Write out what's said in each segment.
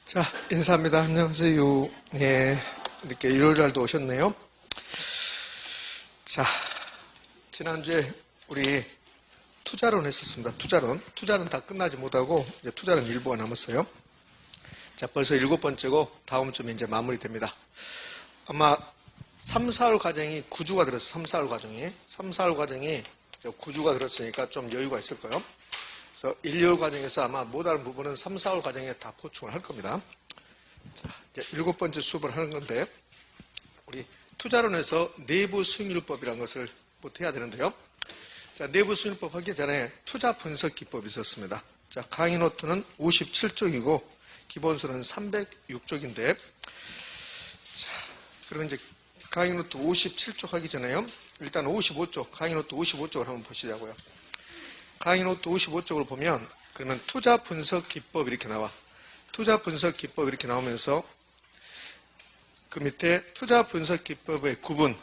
자, 인사합니다. 안녕하세요. 예, 이렇게 일요일 날도 오셨네요. 자, 지난주에 우리 투자론 했었습니다. 투자는 다 끝나지 못하고 이제 투자론 일부가 남았어요. 자, 벌써 7번째고 다음 주면 이제 마무리됩니다. 아마 3, 4월 과정이 9주가 들었어요. 3, 4월 과정이 9주가 들었으니까 좀 여유가 있을 거예요. 그래서 1, 2월 과정에서 아마 못하는 부분은 3, 4월 과정에 다 보충을 할 겁니다. 자, 이제 7번째 수업을 하는 건데, 우리 투자론에서 내부 수익률법이라는 것을 해야 되는데요. 자, 내부 수익률법 하기 전에 투자 분석 기법이 있었습니다. 자, 강의 노트는 57쪽이고, 기본서는 306쪽인데, 자, 그러면 이제 강의 노트 57쪽 하기 전에요. 일단 55쪽, 강의 노트 55쪽을 한번 보시자고요. 강의 노트 55쪽을 보면 그러면 투자 분석 기법 이렇게 나와. 투자 분석 기법 이렇게 나오면서 그 밑에 투자 분석 기법의 구분,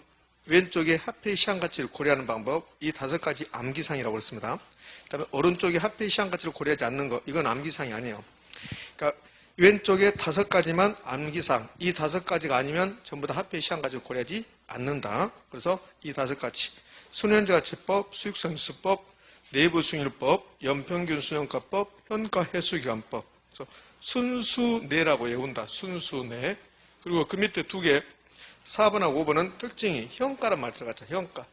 왼쪽에 화폐의 시장가치를 고려하는 방법, 이 5가지 암기사항이라고 했습니다. 그다음에 오른쪽에 화폐의 시장가치를 고려하지 않는 거, 이건 암기사항이 아니에요. 그러니까 왼쪽에 5가지만 암기사항, 이 5가지가 아니면 전부 다 화폐의 시장가치를 고려하지 않는다. 그래서 이 5가지, 순현재가치법, 수익성지수법, 내부수익률법, 연평균 수용가법, 현가해수기관법. 그래서 순수내라고 외운다. 순수내. 그리고 그 밑에 2개, 4번하고 5번은 특징이 현가란 말이 들어갔죠. 현가.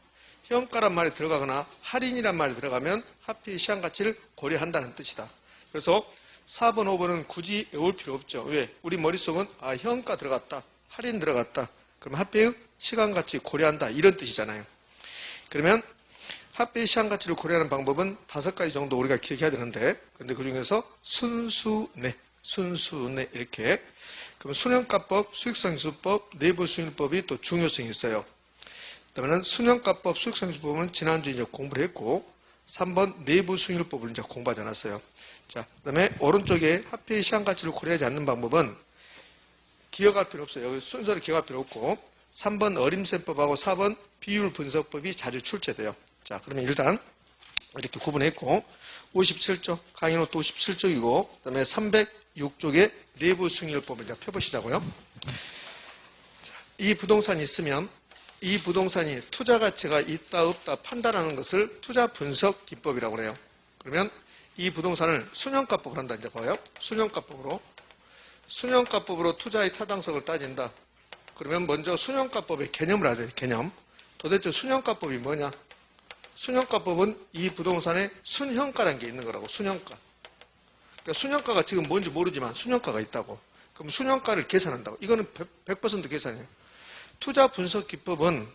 현가란 말이 들어가거나 할인이란 말이 들어가면 화폐의 시장가치를 고려한다는 뜻이다. 그래서 4번, 5번은 굳이 외울 필요 없죠. 왜? 우리 머릿속은 현가 들어갔다. 할인 들어갔다. 그럼 화폐의 시간가치 고려한다. 이런 뜻이잖아요. 그러면 화폐의 시장가치를 고려하는 방법은 5가지 정도 우리가 기억해야 되는데, 근데 그 중에서 순수내 이렇게. 그럼 순현가법, 수익성지수법, 내부수익률법이 또 중요성이 있어요. 그다음에는 순현가법, 수익성지수법은 지난주에 이제 공부를 했고, 3번 내부수익률법을 이제 공부하지 않았어요. 자, 그다음에 오른쪽에 화폐의 시장가치를 고려하지 않는 방법은 기억할 필요 없어요. 여기 순서를 기억할 필요 없고, 3번 어림셈법하고 4번 비율 분석법이 자주 출제돼요. 자, 그러면 일단 이렇게 구분했고, 57쪽, 강의 노트 57쪽이고, 그 다음에 306쪽에 내부 수익률법을 이제 펴보시자고요. 자, 이 부동산이 있으면 이 부동산이 투자 가치가 있다 없다 판단하는 것을 투자 분석 기법이라고 해요. 그러면 이 부동산을 순현가법으로 한다. 이제 봐요. 순현가법으로 투자의 타당성을 따진다. 그러면 먼저 순현가법의 개념을 알아야 돼요. 개념. 도대체 순현가법이 뭐냐? 순현가법은 이 부동산에 순현가라는 게 있는 거라고. 순현가. 그러니까 순현가가 지금 뭔지 모르지만 순현가가 있다고. 그럼 순현가를 계산한다고. 이거는 100% 계산이에요. 투자 분석 기법은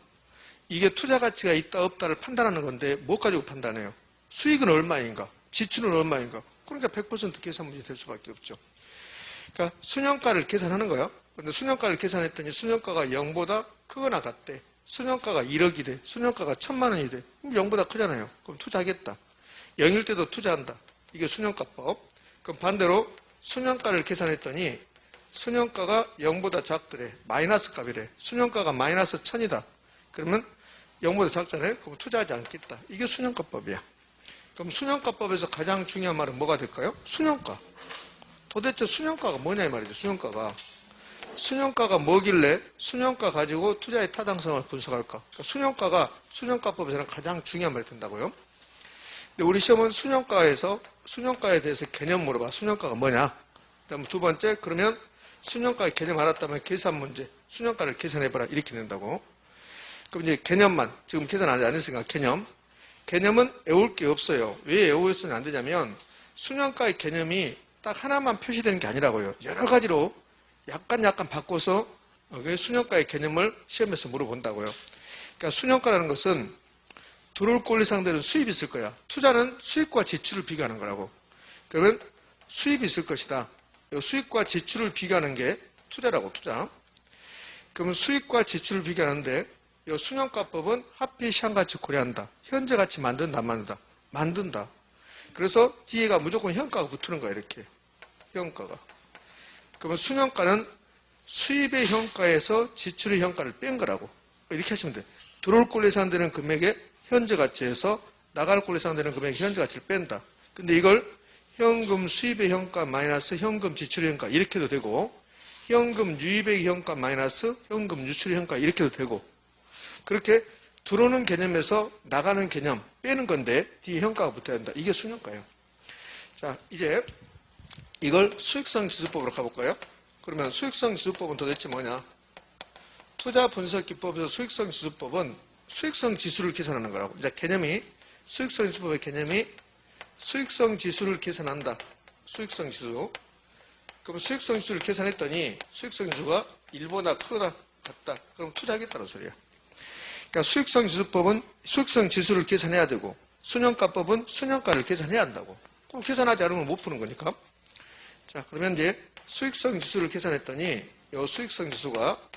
이게 투자 가치가 있다 없다를 판단하는 건데 뭐 가지고 판단해요? 수익은 얼마인가? 지출은 얼마인가? 그러니까 100% 계산 문제 될 수밖에 없죠. 그러니까 순현가를 계산하는 거예요. 그런데 순현가를 계산했더니 순현가가 0보다 크거나 같대. 순현가가 1억이래. 순현가가 1000만 원이래. 그럼 0보다 크잖아요. 그럼 투자하겠다. 0일 때도 투자한다. 이게 순현가법. 그럼 반대로 순현가를 계산했더니 순현가가 0보다 작더래. 마이너스 값이래. 순현가가 마이너스 1000이다. 그러면 0보다 작잖아요. 그럼 투자하지 않겠다. 이게 순현가법이야. 그럼 순현가법에서 가장 중요한 말은 뭐가 될까요? 순현가. 도대체 순현가가 뭐냐 이 말이죠. 순현가가 뭐길래 순현가 가지고 투자의 타당성을 분석할까? 그러니까 순현가법에서는 가장 중요한 말이 된다고요. 근데 우리 시험은 순현가에 대해서 개념 물어봐. 순현가가 뭐냐? 그다음 2번째, 그러면 순현가의 개념 알았다면 계산 문제, 순현가를 계산해봐라. 이렇게 된다고. 그럼 이제 개념만, 지금 계산 안 했으니까 개념은 외울 게 없어요. 왜 외우면 안 되냐면, 순현가의 개념이 딱 하나만 표시되는 게 아니라고요. 여러 가지로 약간 바꿔서 순현가의 개념을 시험에서 물어본다고요. 그러니까 순현가라는 것은 들어올 권리 상대는 수입이 있을 거야. 투자는 수입과 지출을 비교하는 거라고. 그러면 수입이 있을 것이다. 수입과 지출을 비교하는 게 투자라고, 투자. 그러면 수입과 지출을 비교하는데 이 순현가법은 화폐의 시장가치 고려한다. 현재 가치 만든다, 안 만든다? 만든다. 그래서 뒤에가 무조건 현가가 붙는 거야, 이렇게. 현가가. 그러면 순현가는 수입의 현가에서 지출의 현가를 뺀 거라고. 이렇게 하시면 돼. 들어올 권리 상대는 금액의 현재 가치에서 나갈 권리 상대는 금액의 현재 가치를 뺀다. 근데 이걸 현금 수입의 현가 마이너스 현금 지출의 현가 이렇게도 되고, 현금 유입의 현가 마이너스 현금 유출의 현가 이렇게도 되고, 그렇게 들어오는 개념에서 나가는 개념 빼는 건데 뒤에 현가가 붙어야 한다. 이게 순현가예요. 자, 이제 이걸 수익성 지수법으로 가볼까요? 그러면 수익성 지수법은 도대체 뭐냐? 투자 분석 기법에서 수익성 지수법은 수익성 지수를 계산하는 거라고. 이제 개념이, 수익성 지수법의 개념이 수익성 지수를 계산한다. 수익성 지수. 그럼 수익성 지수를 계산했더니 수익성 지수가 1보다 크다, 같다. 그럼 투자하겠다는 소리야. 그러니까 수익성 지수법은 수익성 지수를 계산해야 되고, 순현가법은 순현가를 계산해야 한다고. 그럼 계산하지 않으면 못 푸는 거니까. 자, 그러면 이제 수익성 지수를 계산했더니 이 수익성 지수가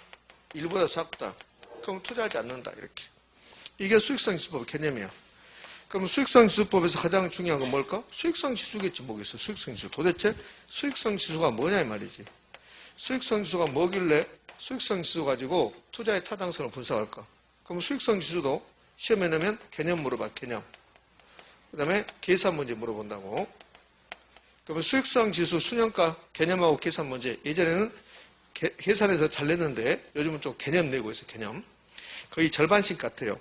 1보다 작다. 그럼 투자하지 않는다. 이렇게. 이게 수익성 지수법의 개념이야. 그럼 수익성 지수법에서 가장 중요한 건 뭘까? 수익성 지수겠지 뭐겠어. 수익성 지수. 도대체 수익성 지수가 뭐냐 이 말이지. 수익성 지수가 뭐길래 수익성 지수 가지고 투자의 타당성을 분석할까? 그럼 수익성 지수도 시험에 넣으면 개념 물어봐. 개념. 그 다음에 계산 문제 물어본다고. 그러면 수익성 지수 순현가 개념하고 계산 문제. 예전에는 계산에서 잘 냈는데 요즘은 좀 개념 내고 있어요. 개념. 거의 절반씩 같아요.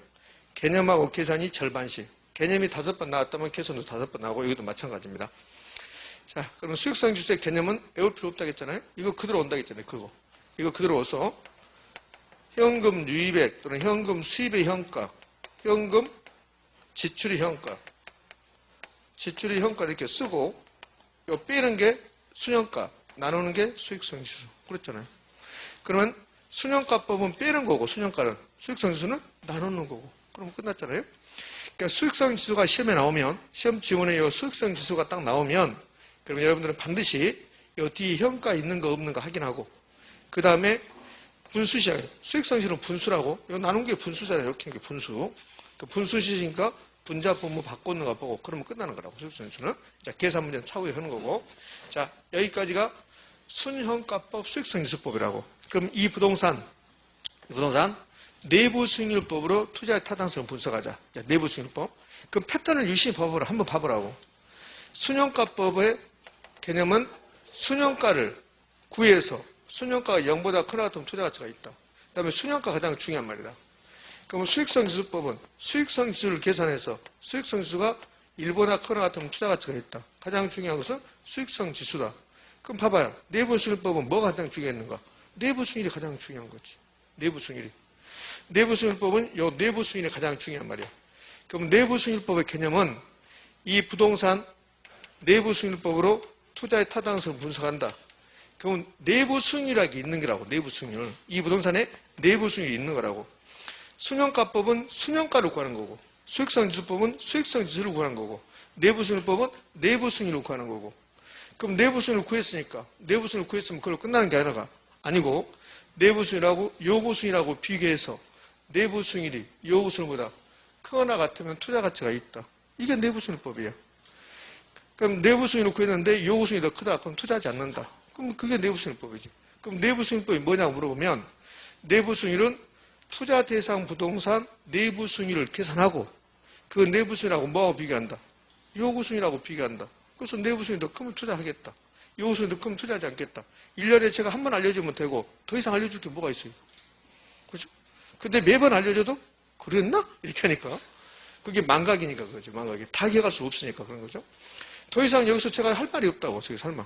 개념하고 계산이 절반씩. 개념이 5번 나왔다면 계산도 5번 나오고 이것도 마찬가지입니다. 자, 그러면 수익성 지수의 개념은 외울 필요 없다고 했잖아요. 이거 그대로 온다고 했잖아요. 그거. 이거 그대로 와서 현금 유입액 또는 현금 수입의 현가, 현금 지출의 현가, 지출의 현가 이렇게 쓰고 요 빼는 게 순현가, 나누는 게 수익성 지수. 그렇잖아요. 그러면 순현가법은 빼는 거고 순현가는, 수익성 지수는 나누는 거고. 그러면 끝났잖아요. 그러니까 수익성 지수가 시험에 나오면, 시험 지원에 요 수익성 지수가 딱 나오면, 그러면 여러분들은 반드시 요 뒤에 현가 있는 거 없는 거 확인하고, 그 다음에 분수시야. 수익성 지수는 분수라고. 이거 나눈 게 분수잖아요. 이렇게 게 분수. 그 분수시니까 분자 분모 바꾸는 거 보고 그러면 끝나는 거라고. 수익성 지수는. 자, 계산 문제는 차후에 하는 거고. 자, 여기까지가 순현가법 수익성 지수법이라고. 그럼 이 부동산 내부 수익률법으로 투자의 타당성을 분석하자. 자, 내부 수익률법. 그럼 패턴을 유심히 봐보라. 한번 봐보라고. 순현가법의 개념은 순현가를 구해서 순현가가 0보다 크나 같으면 투자 가치가 있다. 그 다음에 순현가가 가장 중요한 말이다. 그러면 수익성 지수법은 수익성 지수를 계산해서 수익성 지수가 1보다 크나 같으면 투자 가치가 있다. 가장 중요한 것은 수익성 지수다. 그럼 봐봐요. 내부 수익률법은 뭐가 가장 중요했는가? 내부 수익률이 가장 중요한 거지. 내부 수익률이. 내부 수익률법은 요 내부 수익률이 가장 중요한 말이야. 그럼 내부 수익률법의 개념은 이 부동산 내부 수익률법으로 투자의 타당성을 분석한다. 그럼 내부 수익률이 있는 거라고. 내부 수익률. 이 부동산에 내부 수익률이 있는 거라고. 순현가법은 순현가를 구하는 거고, 수익성 지수법은 수익성 지수를 구하는 거고, 내부 수익률법은 내부 수익률을 구하는 거고. 그럼 내부 수익률을 구했으니까, 내부 수익률을 구했으면 그걸로 끝나는 게 아니고, 내부 수익률하고 요구 수익률하고 비교해서 내부 수익률이 요구 수익률보다 크거나 같으면 투자 가치가 있다. 이게 내부 수익률법이에요. 그럼 내부 수익률을 구했는데 요구 수익률이 더 크다. 그럼 투자하지 않는다. 그럼 그게 내부 수익률법이지. 그럼 내부 수익률법이 뭐냐고 물어보면, 내부 수익률은 투자 대상 부동산 내부 수익률을 계산하고, 그 내부 수익률하고 뭐하고 비교한다? 요구 수익률하고 비교한다. 그래서 내부 수익률이 더 크면 투자하겠다. 요구 수익률이 더 크면 투자하지 않겠다. 1년에 제가 한 번 알려주면 되고 더 이상 알려줄 게 뭐가 있어요? 그렇죠? 근데 매번 알려줘도 그랬나? 이렇게 하니까 그게 망각이니까 그거죠. 망각이. 다 기억할 수 없으니까 그런 거죠. 더 이상 여기서 제가 할 말이 없다고. 저기 설마.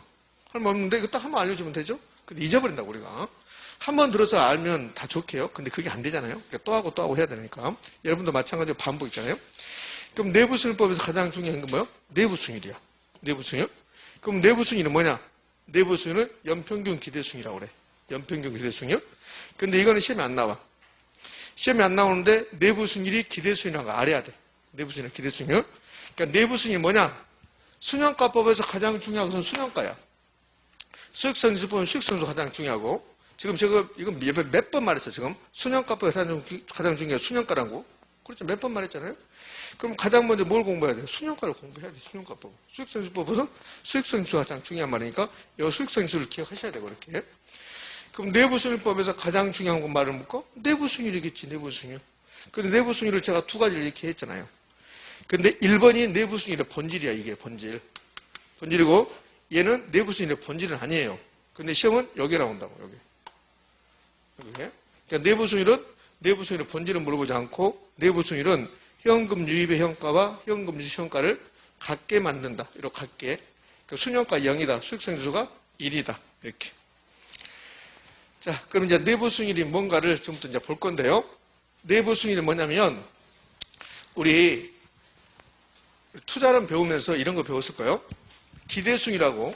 할 말 없는데 이거 딱 한 번 알려주면 되죠? 근데 잊어버린다고 우리가. 한 번 들어서 알면 다 좋게요. 근데 그게 안 되잖아요. 그러니까 또 하고 해야 되니까. 여러분도 마찬가지로 반복 있잖아요. 그럼 내부 수익률법에서 가장 중요한 건 뭐예요? 내부 수익률이야. 내부 수익률. 그럼 내부 수익률은 뭐냐? 내부 수익률은 연평균 기대 수익률이라고 그래. 연평균 기대 수익률. 근데 이거는 시험에 안 나와. 시험에 안 나오는데 내부 수익률이 기대 수익률이라는 거 알아야 돼. 내부 수익률, 기대 수익률. 그러니까 내부 수익률이 뭐냐? 순현가법에서 가장 중요한 것은 순현가야. 수익성 지수법은 수익성도 가장 중요하고, 지금 제가 이거 몇 번 말했어요. 지금 순현가법에서 가장 중요한 순현가라고. 그렇죠. 몇 번 말했잖아요. 그럼 가장 먼저 뭘 공부해야 돼요? 순현가를 공부해야 돼. 순현가법. 수익성 지수법은 수익성 지수가 가장 중요한 말이니까 이 수익성 지수를 기억하셔야 되고 이렇게. 그럼 내부 수익률법에서 가장 중요한 건 말을 묶어? 내부 수익률이겠지. 내부 수익률. 근데 내부 수익률을 제가 두 가지를 이렇게 했잖아요. 근데 1번이 내부 수익률의 본질이야. 이게 본질. 본질이고 얘는 내부 수익률의 본질은 아니에요. 근데 시험은 여기 나온다고, 여기. 그러니까 내부 수익률의 본질은 물어보지 않고 내부 수익률은 현금 유입의 현가와 현금 유입 현가를 같게 만든다. 이렇게 같게. 그러니까 순현가 0이다. 수익성 지수가 1이다. 이렇게. 자, 그럼 이제 내부 수익률이 뭔가를 좀부터 이제 볼 건데요. 내부 수익률이 뭐냐면 우리 투자론 배우면서 이런 거 배웠을 거예요. 기대 수익률하고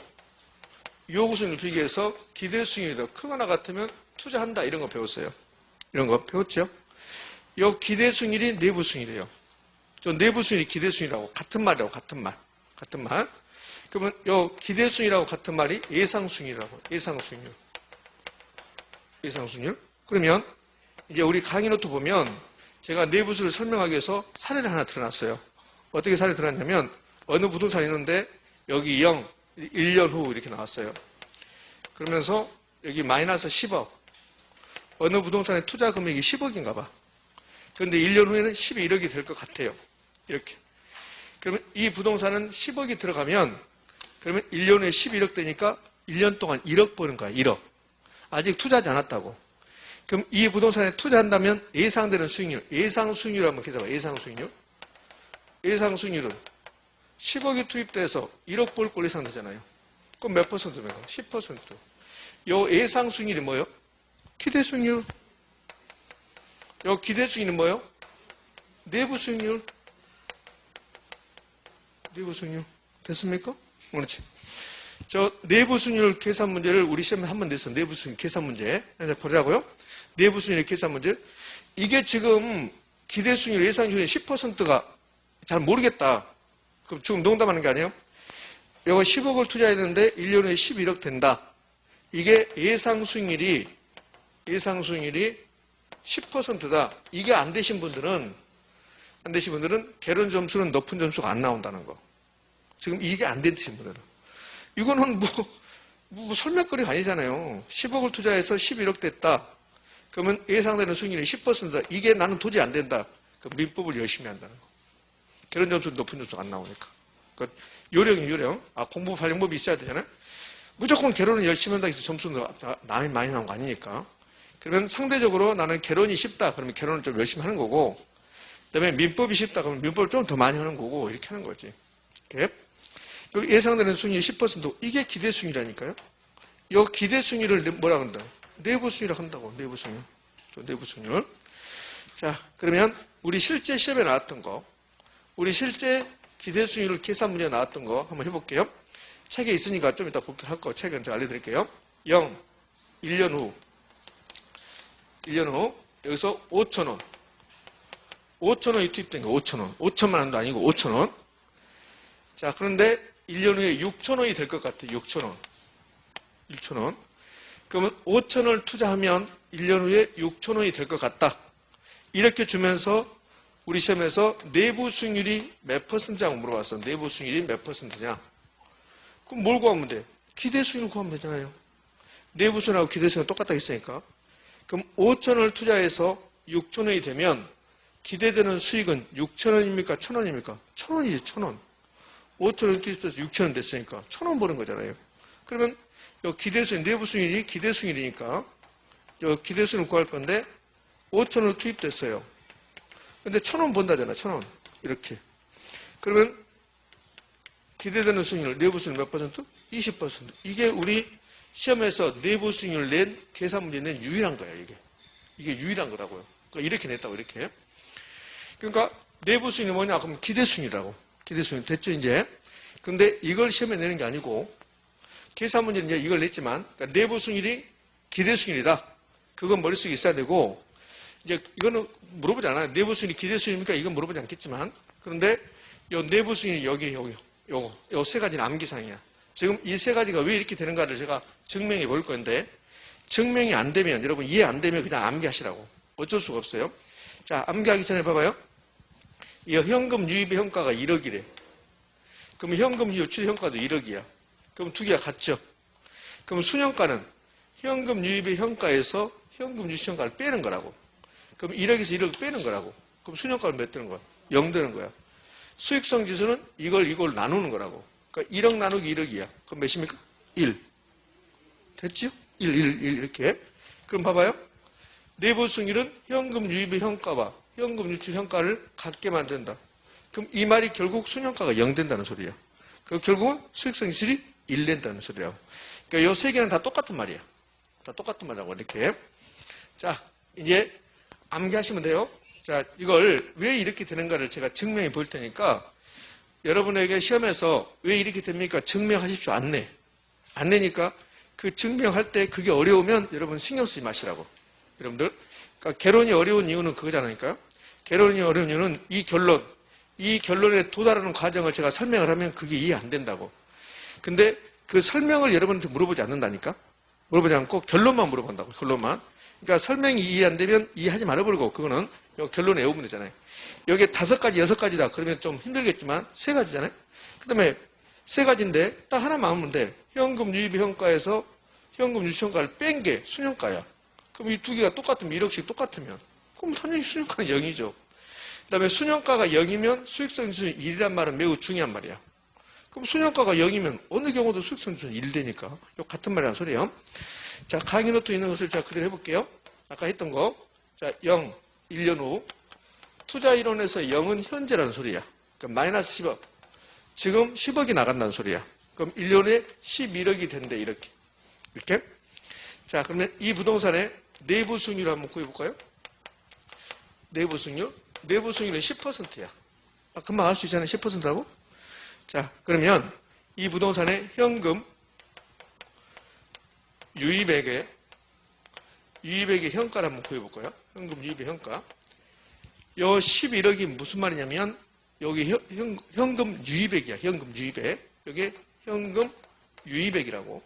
요구 수익률을 비교해서 기대 수익률이 더 크거나 같으면 투자한다. 이런 거 배웠어요. 이런 거 배웠죠? 요 기대 수익률이 내부 수익률이에요. 저 내부 수익률이 기대 수익률하고 같은 말이라고, 같은 말. 같은 말. 그러면 요 기대 수익률하고 같은 말이 예상 수익률이라고. 예상 수익률. 예상 수익률. 그러면 이제 우리 강의 노트 보면 제가 내부 수익률을 설명하기 위해서 사례를 하나 들어놨어요. 어떻게 사례 들어놨냐면 어느 부동산이 있는데 여기 0, 1년 후 이렇게 나왔어요. 그러면서 여기 마이너스 10억. 어느 부동산의 투자 금액이 10억인가 봐. 그런데 1년 후에는 11억이 될 것 같아요. 이렇게. 그러면 이 부동산은 10억이 들어가면 그러면 1년 후에 11억 되니까 1년 동안 1억 버는 거야. 1억. 아직 투자하지 않았다고. 그럼 이 부동산에 투자한다면 예상되는 수익률. 예상 수익률 한번 계산해봐. 예상 수익률. 예상 수익률은 10억이 투입돼서 1억 벌 걸 예상되잖아요. 그럼 몇 퍼센트입니까? 10%. 요 예상 수익률이 뭐예요? 기대 수익률. 요 기대 수익률은 뭐예요? 내부 수익률. 내부 수익률. 됐습니까? 그렇지. 저 내부 수익률 계산 문제를 우리 시험에 한 번 냈어요. 내부 수익률 계산 문제. 보라고요. 내부 수익률 계산 문제. 이게 지금 기대 수익률 예상 수익률 10%가 잘 모르겠다. 그럼 지금 농담하는 게 아니에요. 이거 10억을 투자해야 되는데 1년 후에 11억 된다. 이게 예상 수익률이 10%다. 이게 안 되신 분들은 개론 점수는 높은 점수가 안 나온다는 거. 지금 이게 안 되신 분들은. 이거는 뭐 설명거리가 아니잖아요. 10억을 투자해서 11억 됐다. 그러면 예상되는 수익률이 10%다. 이게 나는 도저히 안 된다. 그럼 민법을 열심히 한다는 거. 개론 점수 높은 점수가 안 나오니까. 그러니까 요령. 공부 발령법이 있어야 되잖아요. 무조건 개론을 열심히 한다고 해서 점수는 많이 나온 거 아니니까. 그러면 상대적으로 나는 개론이 쉽다. 그러면 개론을 좀 열심히 하는 거고, 그 다음에 민법이 쉽다. 그러면 민법을 좀 더 많이 하는 거고, 이렇게 하는 거지. 이렇게. 예상되는 수익률이 10%. 이게 기대 수익률이라니까요. 이 기대 수익률을 뭐라 한다? 내부 수익률이라고 한다고. 내부 수익률. 내부 수익률. 자, 그러면 우리 실제 시험에 나왔던 거, 우리 실제 기대 수익률 계산 문제 나왔던 거 한번 해볼게요. 책에 있으니까 좀 이따 볼게 할 거 책은 제가 알려드릴게요. 0, 1년 후 여기서 5,000원. 5,000원이 투입된 거 5,000원. 5천만 원도 아니고 5,000원. 자, 그런데 1년 후에 6,000원이 될 것 같아요. 6,000원. 6,000원. 그러면 5,000원을 투자하면 1년 후에 6,000원이 될 것 같다. 이렇게 주면서 우리 시험에서 내부 수익률이 몇 퍼센트냐고 물어봤어. 내부 수익률이 몇 퍼센트냐. 그럼 뭘 구하면 돼? 기대 수익률 구하면 되잖아요. 내부 수익률하고 기대 수익률 똑같다 했으니까. 그럼 5,000원을 투자해서 6,000원이 되면 기대되는 수익은 6,000원입니까? 1,000원입니까? 1,000원이지, 1,000원. 5,000원 투입해서 6,000원 됐으니까 1,000원 버는 거잖아요. 그러면 요 기대 수익, 내부 수익률이 기대 수익률이니까 요 기대 수익률 구할 건데 5,000원 투입됐어요. 근데 1,000원 번다잖아, 1,000원. 이렇게. 그러면 기대되는 수익률, 내부 수익률 몇 퍼센트? 20%. 이게 우리 시험에서 내부 수익률 낸 계산 문제 낸 유일한 거예요, 이게. 이게 유일한 거라고요. 그러니까 이렇게 냈다고, 이렇게. 그러니까 내부 수익률이 뭐냐? 그러면 기대 수익률이라고. 기대 수익률. 됐죠, 이제? 근데 이걸 시험에 내는 게 아니고, 계산 문제는 이제 이걸 냈지만, 그러니까 내부 수익률이 기대 수익률이다. 그건 머릿속에 있어야 되고, 이제 이거는 물어보지 않아요. 내부 수익률이 기대 수익률입니까? 이건 물어보지 않겠지만, 그런데 요 내부 수익률이 요 세 가지는 암기사항이야. 지금 이 세 가지가 왜 이렇게 되는가를 제가 증명해 볼 건데, 증명이 안 되면, 여러분 이해 안 되면 그냥 암기하시라고. 어쩔 수가 없어요. 자, 암기하기 전에 봐봐요. 이 현금 유입의 현가가 1억이래. 그럼 현금 유출의 현가도 1억이야. 그럼 두 개가 같죠? 그럼 순현가는 현금 유입의 현가에서 현금 유출 현가를 빼는 거라고. 그럼 1억에서 1억을 빼는 거라고. 그럼 순현가는 몇 되는 거야? 0 되는 거야. 수익성 지수는 이걸 나누는 거라고. 그러니까 1억 나누기 1억이야. 그럼 몇입니까? 1. 됐죠? 1 이렇게. 그럼 봐봐요. 내부 승률은 현금 유입의 현가와 현금 유출 현가를 같게 만든다. 그럼 이 말이 결국 순현가가 0 된다는 소리야. 그 결국은 수익성실이 1 된다는 소리라고. 그러니까 이 세 개는 다 똑같은 말이야. 다 똑같은 말이라고 이렇게. 자, 이제 암기하시면 돼요. 자, 이걸 왜 이렇게 되는가를 제가 증명해 볼 테니까 여러분에게 시험에서 왜 이렇게 됩니까? 증명하십시오. 안 내. 안 내니까 그 증명할 때 그게 어려우면 여러분 신경 쓰지 마시라고. 여러분들. 그러니까 개론이 어려운 이유는 그거잖아요. 개론이 어려운 이유는 이 결론에 도달하는 과정을 제가 설명을 하면 그게 이해 안 된다고. 근데 그 설명을 여러분한테 물어보지 않는다니까? 물어보지 않고 결론만 물어본다고. 결론만. 그러니까 설명이 이해 안 되면 이해하지 말아버리고 그거는 결론에 외우면 되잖아요. 여기에 5가지, 6가지다. 그러면 좀 힘들겠지만 3가지잖아요. 그 다음에 3가지인데 딱 하나만 하면 돼. 현금 유입의 현가에서 현금 유출 현가를 뺀 게 순현가야. 그럼 이 두 개가 똑같으면 1억씩 똑같으면 그럼 당연히 순현가는 0이죠. 그 다음에 순현가가 0이면 수익성 지수는 1이란 말은 매우 중요한 말이야. 그럼 순현가가 0이면 어느 경우도 수익성 지수는 1 되니까 요 같은 말이란 소리예요. 자, 강의 노트 있는 것을 제가 그대로 해볼게요. 아까 했던 거. 자, 0, 1년 후. 투자 이론에서 0은 현재라는 소리야. 그러니까 마이너스 10억. 지금 10억이 나간다는 소리야. 그럼 1년에 11억이 된대, 이렇게. 이렇게. 자, 그러면 이 부동산의 내부 수익률 한번 구해볼까요? 내부 수익률. 내부 수익률은 10%야. 아, 금방 알 수 있잖아요. 10%라고. 자, 그러면 이 부동산의 현금 유입액의 현가를 한번 구해볼까요? 현금 유입의 현가. 요 11억이 무슨 말이냐면 여기 현금 유입액이야. 현금 유입액. 여기 현금 유입액이라고.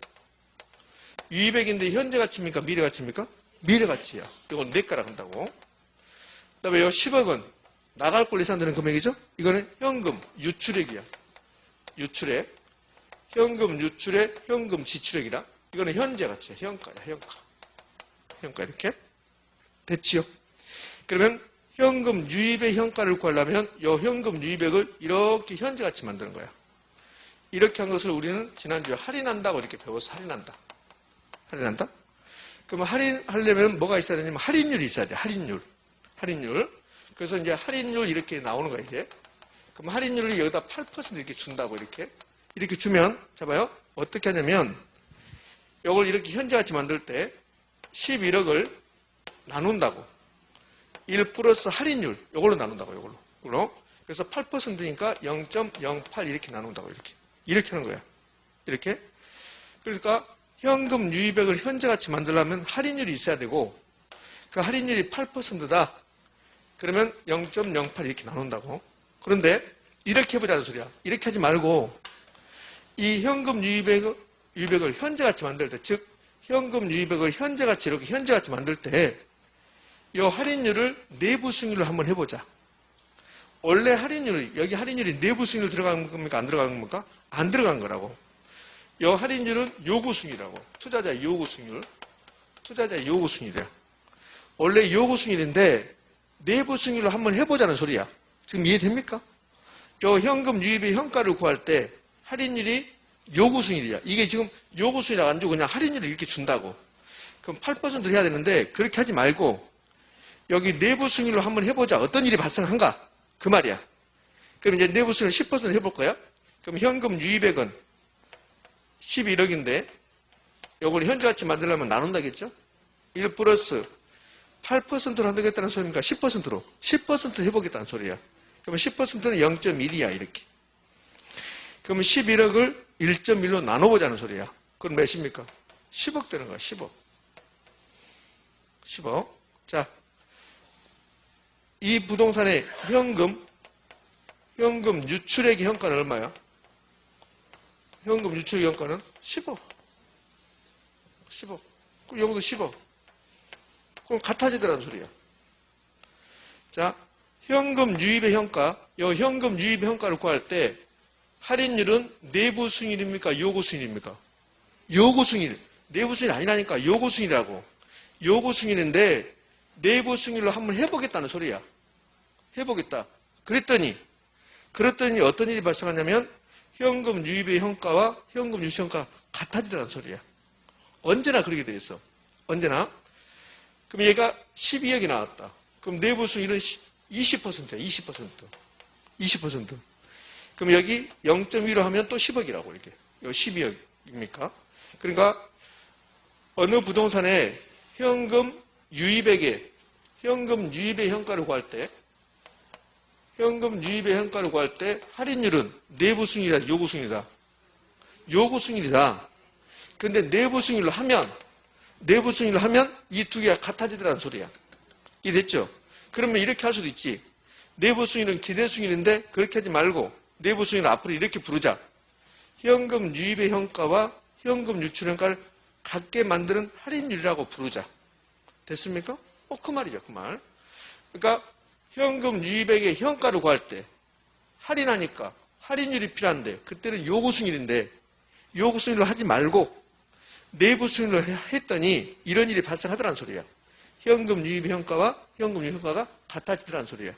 유입액인데 현재 가치입니까? 미래 가치입니까? 미래 가치야. 이건 내가라 한다고. 그 다음에 요 10억은 나갈 걸 예상되는 금액이죠? 이거는 현금 유출액이야. 유출액. 현금 유출액, 현금 지출액이라. 이거는 현재 가치야. 현가야. 현가 이렇게. 됐지요? 그러면 현금 유입의 현가를 구하려면 이 현금 유입액을 이렇게 현재 같이 만드는 거야. 이렇게 한 것을 우리는 지난주에 할인한다고 이렇게 배워서 할인한다. 할인한다? 그러면 할인하려면 뭐가 있어야 되냐면 할인율이 있어야 돼. 할인율. 그래서 이제 할인율 이렇게 나오는 거야, 이제. 그럼 할인율을 여기다 8% 이렇게 준다고 이렇게. 이렇게 주면, 잡아요. 어떻게 하냐면, 이걸 이렇게 현재 같이 만들 때 11억을 나눈다고. 1 플러스 할인율, 이걸로 나눈다고, 이걸로. 그래서 8%니까 0.08 이렇게 나눈다고, 이렇게. 이렇게 하는 거야. 이렇게. 그러니까 현금 유입액을 현재 같이 만들려면 할인율이 있어야 되고, 그 할인율이 8%다. 그러면 0.08 이렇게 나눈다고. 그런데 이렇게 해보자는 소리야. 이렇게 하지 말고, 이 현금 유입액을 현재 같이 만들 때, 즉, 현금 유입액을 현재 같이 이렇게 현재 같이 만들 때, 이 할인율을 내부 수익률로 한번 해보자. 원래 여기 할인율이 내부 수익률 들어간 겁니까? 안 들어간 겁니까? 안 들어간 거라고. 이 할인율은 요구 수익이라고. 투자자 요구 수익률. 투자자요구수익률이야. 원래 요구수익률인데 내부 수익률로 한번 해보자는 소리야. 지금 이해됩니까? 저 현금 유입의 현가를 구할 때 할인율이 요구수익률이야. 이게 지금 요구수익률이 안 주고 그냥 할인율을 이렇게 준다고. 그럼 8%를 해야 되는데 그렇게 하지 말고 여기 내부 수익률로 한번 해보자. 어떤 일이 발생한가? 그 말이야. 그럼 이제 내부 수익률 10% 해볼 거야. 그럼 현금 유입액은 11억인데 이걸 현재같이 만들려면 나눈다겠죠? 1 플러스 8%로 한다겠다는 소리입니까? 10%로. 10% 해보겠다는 소리야. 그러면 10%는 0.1이야, 이렇게. 그러면 11억을 1.1로 나눠보자는 소리야. 그럼 몇입니까? 10억 되는 거야, 10억. 10억. 자, 이 부동산의 현금 유출액의 현가는 얼마야? 현금 유출액 현가는 10억. 10억. 그럼 여기도 10억. 그럼 같아지더라는 소리야. 자, 현금 유입의 현가, 이 현금 유입의 현가를 구할 때 할인율은 내부 수익률입니까? 요구 수익률입니까? 요구 수익률. 내부 수익률 아니라니까 요구 수익률이라고. 요구 수익률인데 내부 수익률로 한번 해보겠다는 소리야. 해보겠다. 그랬더니 어떤 일이 발생하냐면 현금 유입의 현가와 현금 유치 현가가 같아지라는 소리야. 언제나 그렇게 돼 있어. 언제나. 그럼 얘가 12억이 나왔다. 그럼 내부 수익은 20%야. 20%. 20%. 그럼 여기 0.1로 하면 또 10억이라고 이렇게. 이거 12억입니까? 그러니까 어느 부동산에 현금 유입액에 현금 유입의 현가를 구할 때 현금 유입의 현가를 구할 때 할인율은 내부 수익이다, 요구 수익이다. 요구 수익이다. 근데 내부 수익률로 하면 이 두 개가 같아지더라는 소리야. 이해됐죠? 그러면 이렇게 할 수도 있지. 내부 수익률은 기대 수익률인데 그렇게 하지 말고 내부 수익률을 앞으로 이렇게 부르자. 현금 유입의 현가와 현금 유출 현가를 같게 만드는 할인율이라고 부르자. 됐습니까? 그 말이죠, 그 말. 그러니까 현금 유입액의 현가를 구할 때 할인하니까 할인율이 필요한데 그때는 요구 수익률인데 요구 수익률로 하지 말고 내부 수익률로 했더니 이런 일이 발생하더라는 소리야. 현금 유입 현가와 현금 유입 현가가 같아지더라는 소리야.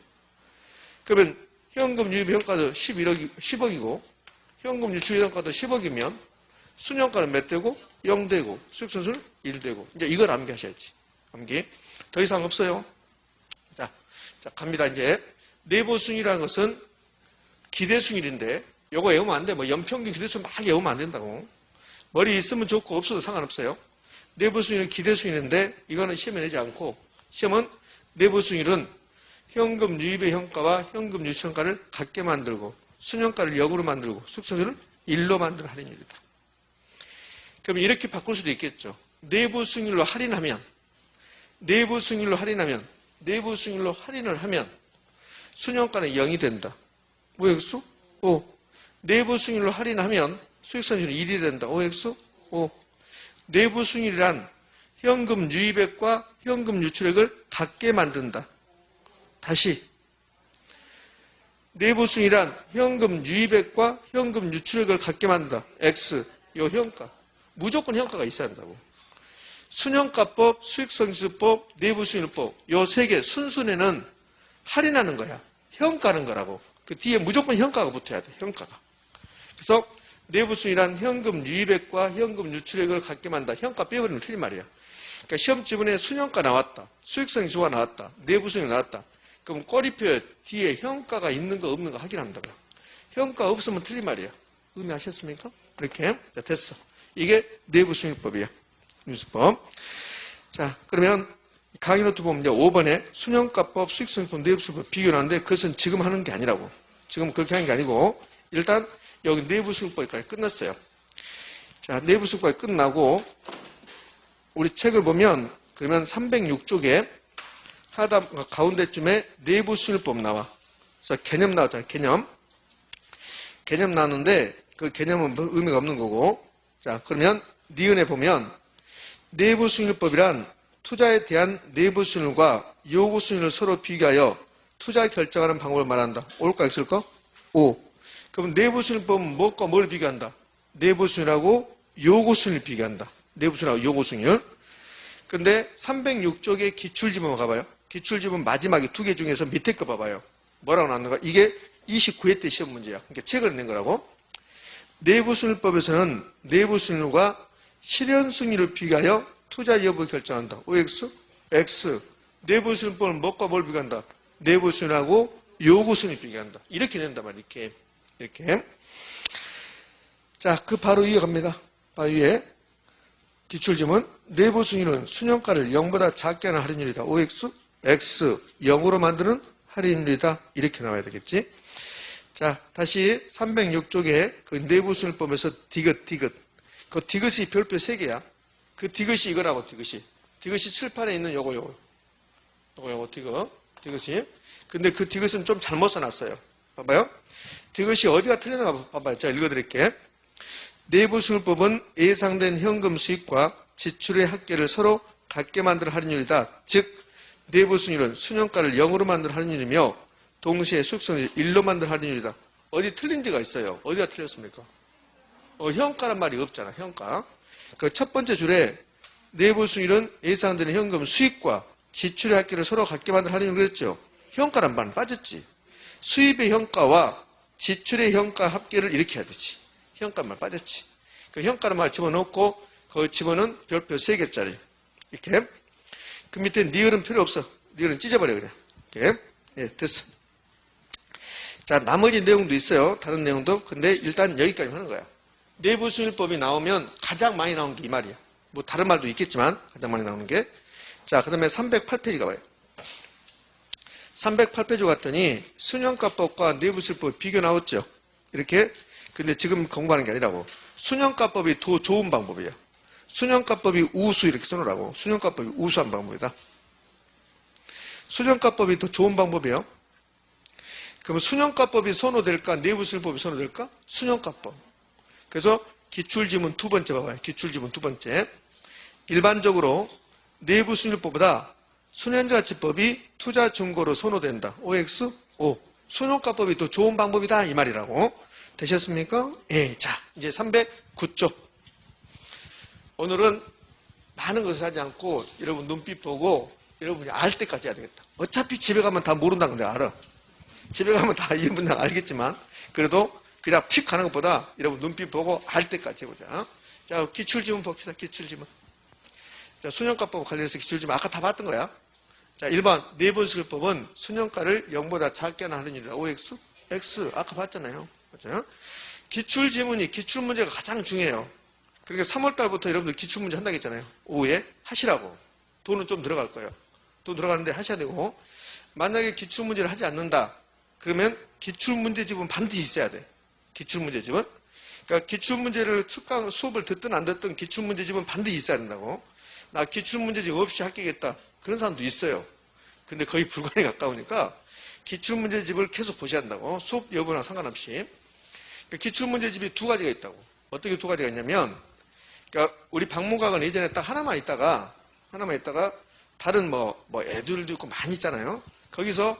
그러면 현금 유입 현가도 10억이고 현금 유출 현가도 10억이면 순현가는 몇 되고? 0 되고 수익선수는 1 되고. 이제 이걸 암기하셔야지. 암기. 더 이상 없어요. 자, 갑니다. 이제 내부 수익이라는 것은 기대 수익인데 요거 외우면 안 돼. 뭐 연평균 기대 수익 막 외우면 안 된다고. 머리 있으면 좋고 없어도 상관없어요. 내부 수익은 기대 수익인데 이거는 시험에 내지 않고 시험은 내부 수익은 현금 유입의 현가와 현금 유출 현가를 같게 만들고 순현가를 0으로 만들고 수익선수를 1로 만드는 할인율이다. 그럼 이렇게 바꿀 수도 있겠죠. 내부 수익률로 할인하면 내부 수익률로 할인을 하면 순현가는 0이 된다. OX? O. 내부 수익률로 할인하면 수익선수는 1이 된다. OX? O. 내부 수익률이란 현금 유입액과 현금 유출액을 같게 만든다. 다시. 내부 수익률이란 현금 유입액과 현금 유출액을 같게 만든다. X. 요 현가. 무조건 현가가 있어야 한다고. 순현가법, 수익성지수법, 내부수익률법 요 세 개 순순에는 할인하는 거야. 현가는 거라고. 그 뒤에 무조건 현가가 붙어야 돼. 현가가. 그래서 내부수익이란 현금 유입액과 현금 유출액을 같게 만든다. 현가 빼버리면 틀린 말이야. 그러니까 시험 지문에 순현가 나왔다. 수익성지수가 나왔다. 내부수익 나왔다. 그럼 꼬리표 뒤에 현가가 있는 거 없는 거 확인한다고요. 현가 없으면 틀린 말이야. 의미하셨습니까? 이렇게. 자, 됐어. 이게 내부수익법이야. 뉴스법. 자, 그러면 강의 노트 보면 이제 5번에 순현가법, 수익성법, 내부수익법 비교하는데 그것은 지금 하는 게 아니라고. 지금 그렇게 하는 게 아니고 일단 여기 내부수익법까지 끝났어요. 자, 내부수익법이 끝나고 우리 책을 보면 그러면 306쪽에 하다 가운데쯤에 내부수익법 나와. 그래서 개념 나왔잖아요. 개념 나왔는데 그 개념은 의미가 없는 거고. 자, 그러면 니은에 보면 내부수익률법이란 투자에 대한 내부수익률과 요구수익률을 서로 비교하여 투자 결정하는 방법을 말한다. 올까 있을까? 오. 그럼 내부수익률법은 무엇과 뭘 비교한다? 내부수익률하고 요구수익률을 비교한다. 내부수익률하고 요구수익률. 근데 306쪽에 기출지문 가봐요. 기출지문 마지막에 두 개 중에서 밑에 거 봐봐요. 뭐라고 나왔는가? 이게 29회 때 시험 문제야. 그러니까 책을 낸 거라고. 내부수익률법에서는 내부수익률과 실현수익률을 비교하여 투자 여부 결정한다. OX? X. 내부수익률법은 뭐과 뭘 비교한다? 내부수익률하고 요구수익률을 비교한다. 이렇게 된단 말이야. 이렇게. 자, 그 바로 이어갑니다. 바로 위에 기출지문. 내부수익률은 순현가를 0보다 작게 하는 할인율이다. OX? X. 0으로 만드는 할인율이다. 이렇게 나와야 되겠지. 자, 다시 306쪽에 그 내부수익률법에서 디귿. 그 디귿이 별표 3개야. 그 디귿이 이거라고, 디귿이. 디귿이 칠판에 있는 요거, 디귿이. 근데 그 디귿은 좀 잘못 써놨어요. 봐봐요. 디귿이 어디가 틀렸나 봐봐요. 제가 읽어드릴게요. 내부수익률법은 예상된 현금 수익과 지출의 합계를 서로 같게 만드는 할인율이다. 즉, 내부수익률은 순현가를 0으로 만드는 할인율이며 동시에 수익성을 1로 만드는 할인율이다. 어디 틀린 데가 있어요. 어디가 틀렸습니까? 현가란 말이 없잖아. 현가. 그 첫 번째 줄에 내부수익률은 예상되는 현금 수익과 지출의 합계를 서로 같게 만드는 할인율을 그랬죠. 현가란 말은 빠졌지. 수입의 현가와 지출의 현가 합계를 이렇게 해야 되지. 현가 말 빠졌지. 그 현가를 말 집어넣고 그 집어넣은 별표 3개짜리. 이렇게. 그 밑에 니을은 필요 없어. 니을은 찢어버려 그냥. 이렇게. 예, 됐어. 자, 나머지 내용도 있어요. 다른 내용도. 근데 일단 여기까지 하는 거야. 내부순위법이 나오면 가장 많이 나오는 게 이 말이야. 뭐 다른 말도 있겠지만 가장 많이 나오는 게. 자, 그 다음에 308페이지가 와요. 308페이지 갔더니 순현가법과 내부순위법 비교 나왔죠. 이렇게. 근데 지금 공부하는 게 아니라고. 순현가법이 더 좋은 방법이에요. 순현가법이 우수 이렇게 써놓으라고. 순현가법이 우수한 방법이다. 순현가법이 더 좋은 방법이에요. 그럼 순현가법이 선호될까? 내부순위법이 선호될까? 순현가법. 그래서 기출지문 두 번째 봐봐요. 기출지문 두 번째. 일반적으로 내부순위법보다 순현가치법이 투자증거로 선호된다. OX? O. 순현가법이 더 좋은 방법이다. 이 말이라고. 되셨습니까? 예. 자, 이제 309쪽. 오늘은 많은 것을 하지 않고 여러분 눈빛 보고 여러분이 알 때까지 해야 되겠다. 어차피 집에 가면 다 모른다는 걸 알아. 집에 가면 다 이 문장 알겠지만 그래도 그냥 픽 가는 것보다 여러분 눈빛 보고 알 때까지 해보자. 자, 기출지문 봅시다. 기출지문. 자, 순현가법 관련해서 기출지문 아까 다 봤던 거야. 자, 1번 내분수법은 순현가를 0보다 작게 하는 일이다. OX? X. 아까 봤잖아요. 맞죠? 기출지문이 기출문제가 가장 중요해요. 그러니까 3월달부터 여러분들 기출문제 한다고 했잖아요. 오후에 하시라고. 돈은 좀 들어갈 거예요. 돈 들어가는데 하셔야 되고 만약에 기출문제를 하지 않는다. 그러면 기출문제집은 반드시 있어야 돼. 기출문제집은. 그러니까 기출문제를 수업을 듣든 안 듣든 기출문제집은 반드시 있어야 된다고. 나 기출문제집 없이 합격했다. 그런 사람도 있어요. 근데 거의 불가능에 가까우니까 기출문제집을 계속 보셔야 한다고. 수업 여부나 상관없이. 그러니까 기출문제집이 두 가지가 있다고. 어떻게 두 가지가 있냐면 그러니까 우리 박물관은 예전에 딱 하나만 있다가 다른 뭐 애들도 있고 많이 있잖아요. 거기서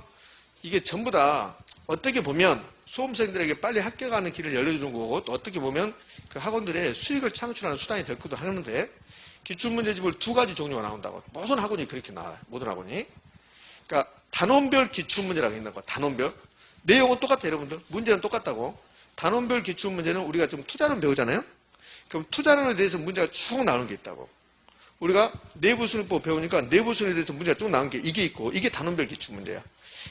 이게 전부 다 어떻게 보면 수험생들에게 빨리 합격하는 길을 열려주는 거고 또 어떻게 보면 그 학원들의 수익을 창출하는 수단이 될 것도 하는데 기출문제집을 두 가지 종류가 나온다고. 모든 학원이 그렇게 나와요. 모든 학원이. 그러니까 단원별 기출문제라고 있는 거야. 단원별. 내용은 똑같아요. 여러분들. 문제는 똑같다고. 단원별 기출문제는 우리가 지금 투자론 배우잖아요. 그럼 투자론에 대해서 문제가 쭉 나오는 게 있다고. 우리가 내부순위법 배우니까 내부순위에 대해서 문제가 쭉 나온 게 이게 있고 이게 단원별 기출문제야.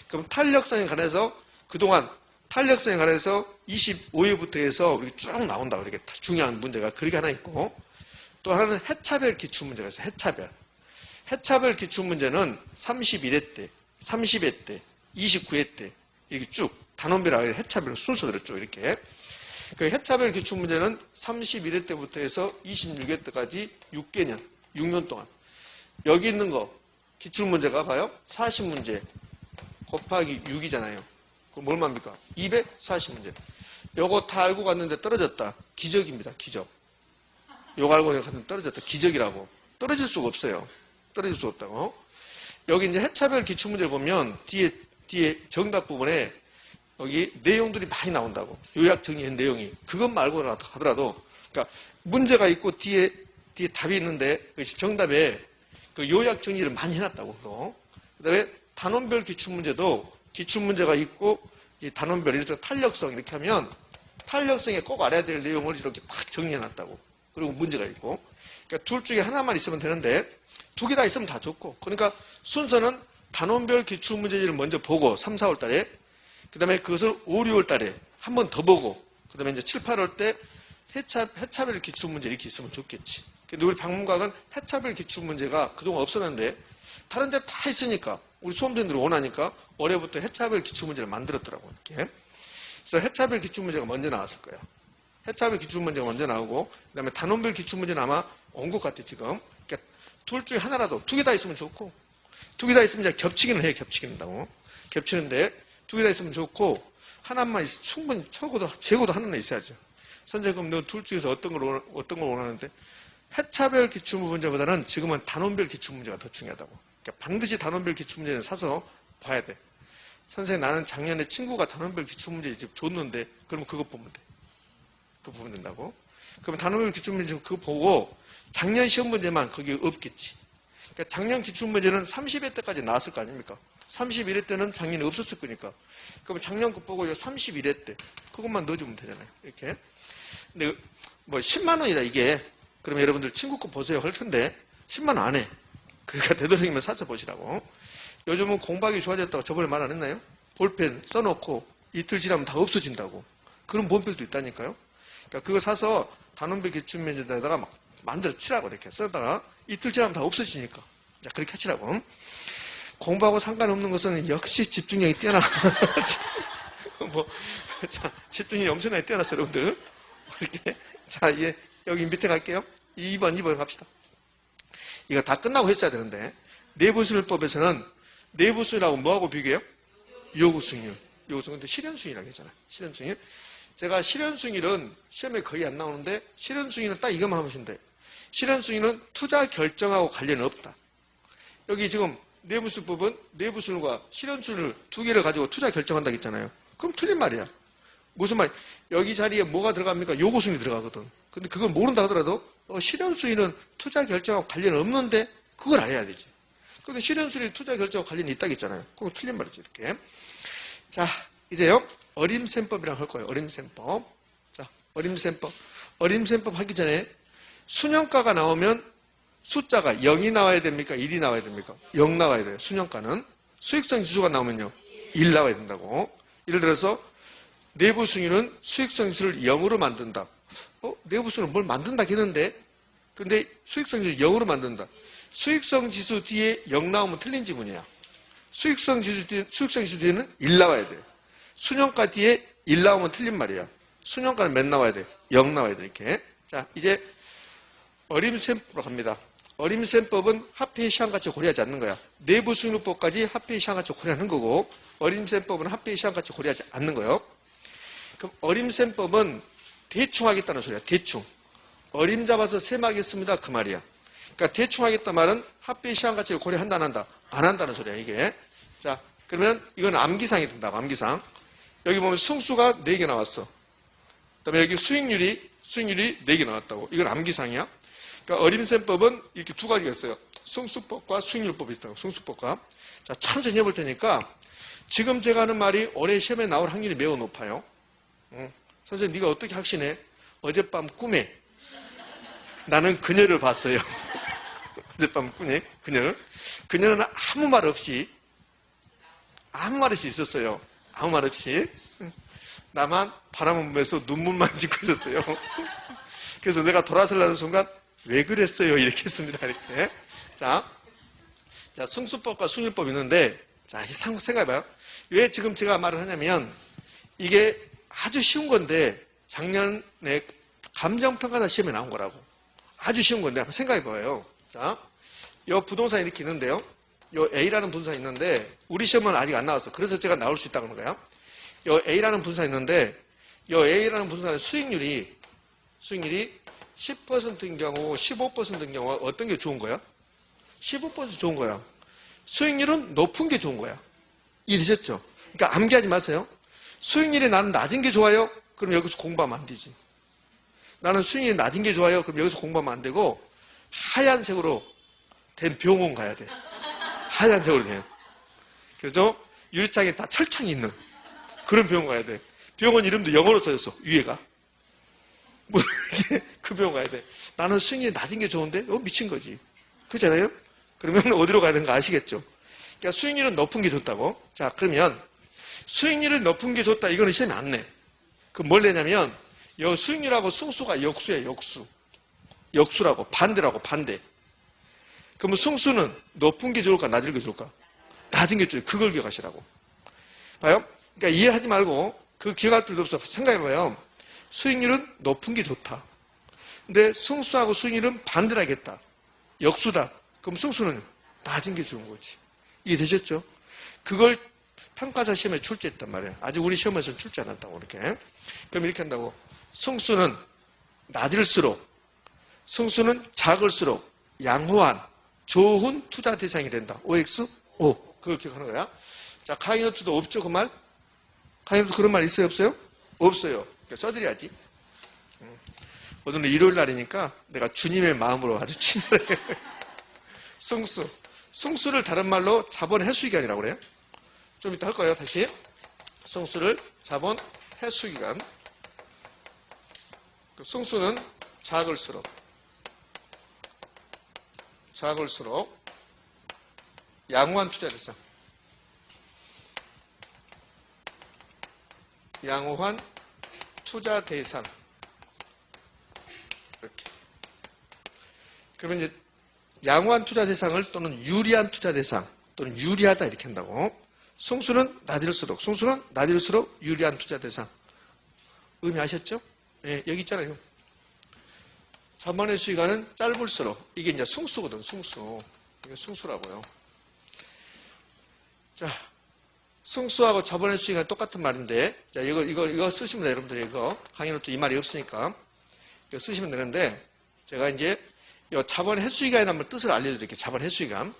그럼 탄력성에 관해서 그동안 탄력성에 관해서 25회부터 해서 이렇게 쭉 나온다. 이렇게 중요한 문제가 그렇게 하나 있고 또 하나는 해차별 기출문제가 있어요. 해차별. 해차별 기출문제는 31회 때, 30회 때, 29회 때 이렇게 쭉 단원별 아니라 해차별 순서대로 쭉 이렇게. 그 해차별 기출문제는 31회 때부터 해서 26회 때까지 6년 동안. 여기 있는 거 기출문제가 봐요. 40문제 곱하기 6이잖아요. 그럼 얼마입니까? 240문제. 요거 다 알고 갔는데 떨어졌다. 기적입니다. 기적. 요거 알고 갔는데 떨어졌다. 기적이라고. 떨어질 수가 없어요. 떨어질 수가 없다고. 여기 이제 해차별 기출문제를 보면 뒤에 정답 부분에 여기 내용들이 많이 나온다고. 요약 정리한 내용이. 그것 말고 하더라도 그러니까 문제가 있고 뒤에 답이 있는데 정답에 그 요약 정리를 많이 해놨다고. 그다음에 단원별 기출문제도 기출문제가 있고 이 단원별 이렇게 탄력성 이렇게 하면 탄력성에 꼭 알아야 될 내용을 이렇게 딱 정리해놨다고. 그리고 문제가 있고. 그러니까 둘 중에 하나만 있으면 되는데 두 개 다 있으면 다 좋고. 그러니까 순서는 단원별 기출문제지를 먼저 보고 3, 4월 달에 그 다음에 그것을 5, 6월 달에 한 번 더 보고 그 다음에 이제 7, 8월 때 해차별 기출문제 이렇게 있으면 좋겠지. 근데 우리 박물관은 해차별 기출문제가 그동안 없었는데 다른 데 다 있으니까 우리 수험생들이 원하니까 올해부터 해차별 기출문제를 만들었더라고. 이렇게. 그래서 해차별 기출문제가 먼저 나왔을 거예요. 해차별 기출문제가 먼저 나오고 그 다음에 단원별 기출문제는 아마 온 것 같아 지금. 그러니까 둘 중에 하나라도 두 개 다 있으면 좋고 두 개 다 있으면 이제 겹치기는 해요. 겹치기는 다고. 겹치는데 두 개 다 있으면 좋고 하나만 있으면 충분히 재고도 하나는 있어야죠. 선생님 너 둘 중에서 어떤 걸 원하는데 해차별 기출문제보다는 지금은 단원별 기출문제가 더 중요하다고. 그러니까 반드시 단원별 기출문제는 사서 봐야 돼. 선생님 나는 작년에 친구가 단원별 기출문제 줬는데 그러면 그거 보면 돼. 그거 보면 된다고. 그러면 단원별 기출문제 그거 보고 작년 시험 문제만 거기 없겠지. 그러니까 작년 기출문제는 30회 때까지 나왔을 거 아닙니까? 31회 때는 작년에 없었을 거니까. 그럼 작년 거 보고 요 31회 때 그것만 넣어주면 되잖아요. 이렇게. 근데 뭐 10만 원이다 이게. 그러면 여러분들 친구 거 보세요 할 텐데 10만 원 안 해. 그러니까 되도록이면 사서 보시라고. 요즘은 공부하기 좋아졌다고 저번에 말 안 했나요? 볼펜 써놓고 이틀 지나면 다 없어진다고. 그런 본필도 있다니까요. 그러니까 그거 사서 단원별 기출면제에다가 막 만들어 치라고 이렇게 써다가 이틀 지나면 다 없어지니까. 자, 그렇게 하시라고. 공부하고 상관없는 것은 역시 집중력이 뛰어나. 자, 집중력이 엄청나게 뛰어났어요, 여러분들. 이렇게. 자, 이제 여기 밑에 갈게요. 2번 갑시다. 이거 다 끝나고 했어야 되는데, 내부수율법에서는 내부수율하고 뭐하고 비교해요? 요구수익률. 요구수익률. 근데 실현수익이라고 했잖아요. 실현수익률. 제가 실현수익률은 시험에 거의 안 나오는데, 실현수익률은 딱 이것만 하시면 돼요. 실현수익률은 투자 결정하고 관련이 없다. 여기 지금 내부수율법은 내부수율과 실현수율 두 개를 가지고 투자 결정한다고 했잖아요. 그럼 틀린 말이야. 무슨 말? 여기 자리에 뭐가 들어갑니까? 요구수익이 들어가거든. 근데 그걸 모른다 하더라도 실현수익은 투자 결정하고 관련이 없는데 그걸 알아야 되지. 근데 실현수익이 투자 결정하고 관련이 있다고 했잖아요. 그거 틀린 말이지 이렇게. 자, 이제요. 어림셈법이라고 할 거예요. 어림셈법. 자, 어림셈법. 어림셈법 하기 전에 순영가가 나오면 숫자가 0이 나와야 됩니까? 1이 나와야 됩니까? 0 나와야 돼요. 순영가는. 수익성 지수가 나오면요. 1 나와야 된다고. 예를 들어서 내부수익률은 수익성 지수를 0으로 만든다. 내부수익률은 뭘 만든다 했는데 근데 수익성 지수 0으로 만든다. 수익성 지수 뒤에 0 나오면 틀린 지문이야. 수익성 지수 뒤에는 1 나와야 돼요. 순영가 뒤에 1 나오면 틀린 말이야. 순영가는 몇 나와야 돼? 0 나와야 돼. 이렇게. 자, 이제 어림셈법으로 갑니다. 어림셈법은 합해의 시한가치 고려하지 않는 거야. 내부수익률법까지 합해의 시한가치 고려하는 거고 어림셈법은 합해의 시한가치 고려하지 않는 거예요. 그럼 어림셈법은 대충 하겠다는 소리야. 대충. 어림 잡아서 셈하겠습니다. 그 말이야. 그러니까 대충 하겠다 말은 합해의 시한가치를 고려한다 안 한다? 안 한다는 소리야 이게. 자, 그러면 이건 암기상이 된다고. 암기상. 여기 보면 승수가 4개 나왔어. 그 다음에 여기 수익률이 4개 나왔다고. 이건 암기상이야. 그러니까 어림셈법은 이렇게 두 가지가 있어요. 승수법과 수익률법이 있다고. 승수법과. 자, 천천히 해볼 테니까 지금 제가 하는 말이 올해 시험에 나올 확률이 매우 높아요. 선생님 네가 어떻게 확신해? 어젯밤 꿈에 나는 그녀를 봤어요. 어젯밤 꿈에 그녀는 아무 말 없이 있었어요. 아무 말 없이. 나만 바람을 보면서 눈물만 짓고 있었어요. 그래서 내가 돌아서려는 순간 왜 그랬어요? 이렇게 했습니다. 이렇게. 자, 승수법과 수익률법이 있는데, 자, 생각해봐요. 왜 지금 제가 말을 하냐면, 이게 아주 쉬운 건데, 작년에 감정평가사 시험에 나온 거라고. 아주 쉬운 건데, 한번 생각해봐요. 자, 요 부동산이 이렇게 있는데요. 요 A라는 분산이 있는데, 우리 시험은 아직 안 나왔어. 그래서 제가 나올 수 있다는 거예요. 요 A라는 분산이 있는데, 요 A라는 분산의 수익률이 10%인 경우, 15%인 경우 어떤 게 좋은 거야? 15% 좋은 거야. 수익률은 높은 게 좋은 거야. 이해되셨죠? 그러니까 암기하지 마세요. 수익률이 나는 낮은 게 좋아요? 그럼 여기서 공부하면 안 되지. 나는 수익률이 낮은 게 좋아요? 그럼 여기서 공부하면 안 되고 하얀색으로 된 병원 가야 돼. 하얀색으로 된. 그래서 유리창에 다 철창이 있는 그런 병원 가야 돼. 병원 이름도 영어로 써졌어. 위에가. 뭐 이렇게 그 병원 가야 돼. 나는 수익률이 낮은 게 좋은데? 미친 거지. 그렇잖아요? 그러면 어디로 가야 되는가 아시겠죠? 그러니까 수익률은 높은 게 좋다고. 자, 그러면 수익률은 높은 게 좋다. 이거는 시험에 안 내. 그럼 뭘 내냐면 이 수익률하고 승수가 역수야. 역수라고. 반대라고. 반대. 그러면 승수는 높은 게 좋을까? 낮은 게 좋을까? 낮은 게 좋아요. 그걸 기억하시라고. 봐요? 그러니까 이해하지 말고 그 기억할 필요도 없어. 생각해봐요. 수익률은 높은 게 좋다. 근데 승수하고 수익률은 반대로 하겠다. 역수다. 그럼 승수는 낮은 게 좋은 거지. 이해되셨죠? 그걸 평가사 시험에 출제했단 말이에요. 아직 우리 시험에서는 출제 안 한다고 이렇게. 그럼 이렇게 한다고. 승수는 낮을수록, 승수는 작을수록 양호한, 좋은 투자 대상이 된다. OX? O. 그걸 기억하는 거야. 자, 카이노트도 없죠, 그 말? 카이노트 그런 말 있어요, 없어요? 없어요. 그러니까 써드려야지. 오늘은 일요일 날이니까 내가 주님의 마음으로 아주 친절하게. 승수. 승수를 다른 말로 자본 해수익이 아니라고 그래요. 좀 이따 할 거예요. 다시. 승수를 자본 회수기간. 승수는 작을수록 양호한 투자 대상. 양호한 투자 대상. 이렇게. 그러면 이제 양호한 투자 대상을 또는 유리한 투자 대상 또는 유리하다 이렇게 한다고. 승수는 낮을수록 유리한 투자 대상. 의미 아셨죠? 네, 여기 있잖아요. 자본의 수익가는 짧을수록 이게 이제 승수거든. 승수. 이게 승수라고요. 자, 승수하고 자본의 수익은 똑같은 말인데, 자, 이거 쓰시면 돼요. 여러분들이 이거. 강의 노트 이 말이 없으니까. 이거 쓰시면 되는데, 제가 이제, 이 자본 회수기간에 한번 뜻을 알려드릴게요. 자본 회수기간.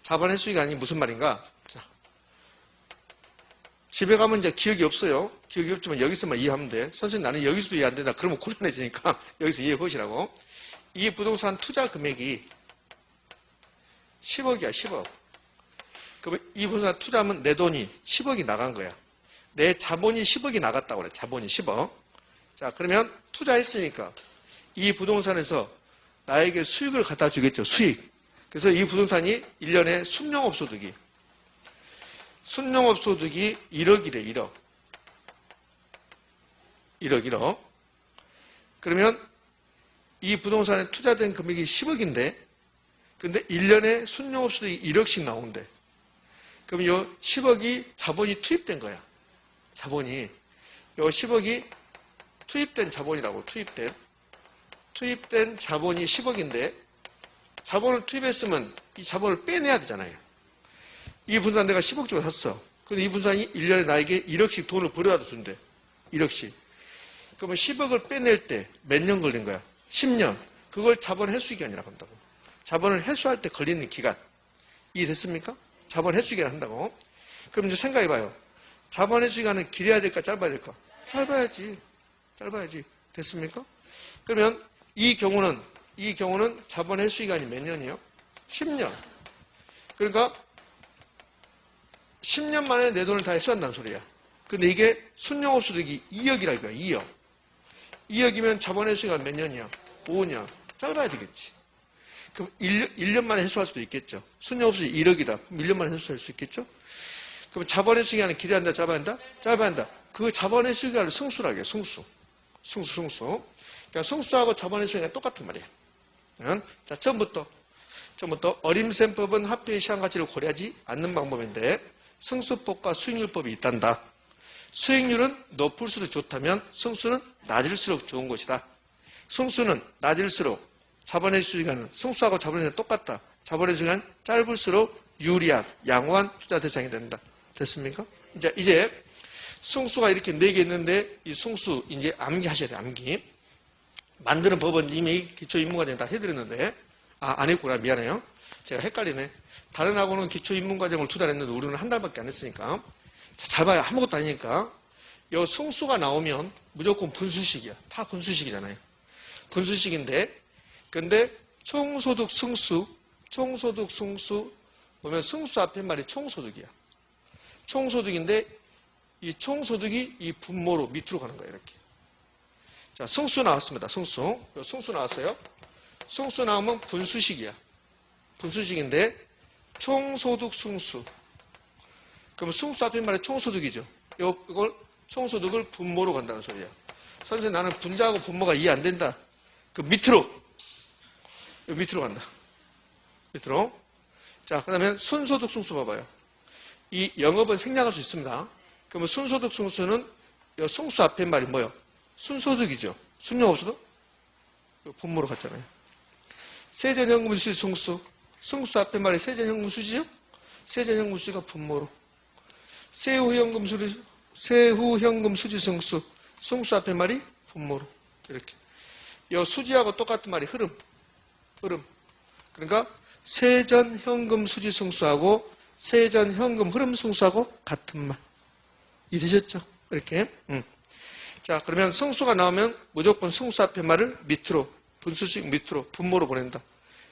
자본 회수기간이 무슨 말인가? 자, 집에 가면 이제 기억이 없어요. 기억이 없지만 여기서만 이해하면 돼. 선생님 나는 여기서도 이해 안 된다. 그러면 곤란해지니까 여기서 이해해 보시라고. 이 부동산 투자 금액이 10억이야, 10억. 그러면 이 부동산 투자하면 내 돈이 10억이 나간 거야. 내 자본이 10억이 나갔다고 그래. 자본이 10억. 자, 그러면 투자했으니까 이 부동산에서 나에게 수익을 갖다 주겠죠. 수익. 그래서 이 부동산이 1년에 순영업소득이 1억이래. 1억. 그러면 이 부동산에 투자된 금액이 10억인데 근데 1년에 순영업소득이 1억씩 나온대. 그럼 요 10억이 자본이 투입된 거야. 자본이. 요 10억이 투입된 자본이라고. 투입된 자본이 10억인데 자본을 투입했으면 이 자본을 빼내야 되잖아요. 이 분산 내가 10억 주고 샀어. 근데 이 분산이 1년에 나에게 1억씩 돈을 벌어다 준대. 1억씩. 그러면 10억을 빼낼 때 몇 년 걸린 거야? 10년. 그걸 자본 회수 기간이라고 한다고. 자본을 회수할 때 걸리는 기간. 이해됐습니까? 자본 회수 기간 한다고. 그럼 이제 생각해봐요. 자본 회수 기간은 길어야 될까 짧아야 될까? 짧아야지. 됐습니까? 그러면 이 경우는 자본 회수 기간이 몇 년이요? 10년. 그러니까 10년 만에 내 돈을 다 회수한다는 소리야. 근데 이게 순영업소득이 2억이라 이거야. 2억. 2억이면 자본 회수가 몇 년이야? 5년. 짧아야 되겠지. 그럼 1년 만에 회수할 수도 있겠죠. 순영업소득이 1억이다. 그럼 1년 만에 회수할 수 있겠죠? 그럼 자본 회수 기간은 길어야 한다, 짧아야 한다? 짧아야 한다. 그 자본 회수 기간을 승수라고 해요. 승수. 그러니까 승수하고 자본 회수 기간이 똑같은 말이야. 자, 처음부터 어림셈법은 합표의 시한 가치를 고려하지 않는 방법인데 승수법과 수익률법이 있단다. 수익률은 높을수록 좋다면 승수는 낮을수록 좋은 것이다. 승수는 낮을수록 자본의 수익은 승수하고 자본의 수익은 똑같다. 자본의 수익은 짧을수록 유리한 양호한 투자 대상이 된다. 됐습니까? 이제 승수가 이렇게 4개 있는데 이 승수 이제 암기하셔야 돼. 암기. 만드는 법은 이미 기초인문과정에 다 해드렸는데 안 했구나. 미안해요. 제가 헷갈리네. 다른 학원은 기초인문과정을 2달 했는데 우리는 1달밖에 안 했으니까. 자, 잘 봐요. 아무것도 아니니까. 요 승수가 나오면 무조건 분수식이야. 다 분수식이잖아요. 분수식인데, 근데 총소득 승수 보면 승수 앞에 말이 총소득이야. 총소득인데, 이 총소득이 이 분모로 밑으로 가는 거예요. 이렇게. 자, 승수 나왔습니다. 승수 나왔어요. 승수 나오면 분수식이야. 분수식인데, 총소득 승수. 그럼 승수 앞에 말이 총소득이죠. 이걸 총소득을 분모로 간다는 소리야. 선생님 나는 분자하고 분모가 이해 안 된다. 그 밑으로 간다. 밑으로. 자, 그다음에 순소득 승수 봐봐요. 이 영업은 생략할 수 있습니다. 그러면 순소득 승수는 이 승수 앞에 말이 뭐예요? 순소득이죠. 순영업소득? 분모로 갔잖아요. 세전현금 수지 승수 앞에 말이 세전현금 수지죠? 세전현금 수지가 분모로. 세후현금 수지 승수 앞에 말이 분모로. 이렇게. 이 수지하고 똑같은 말이 흐름. 그러니까 세전현금 수지 승수하고 세전현금 흐름 승수하고 같은 말. 이해되셨죠? 이렇게. 자, 그러면 승수가 나오면 무조건 승수 앞에 말을 밑으로, 분수식 밑으로, 분모로 보낸다.